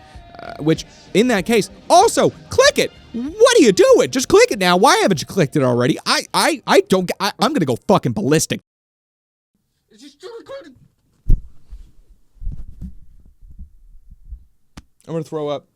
Which, in that case, also, click it. What are you doing? Just click it now. Why haven't you clicked it already? I'm gonna go fucking ballistic. Is this still recording? I'm gonna throw up.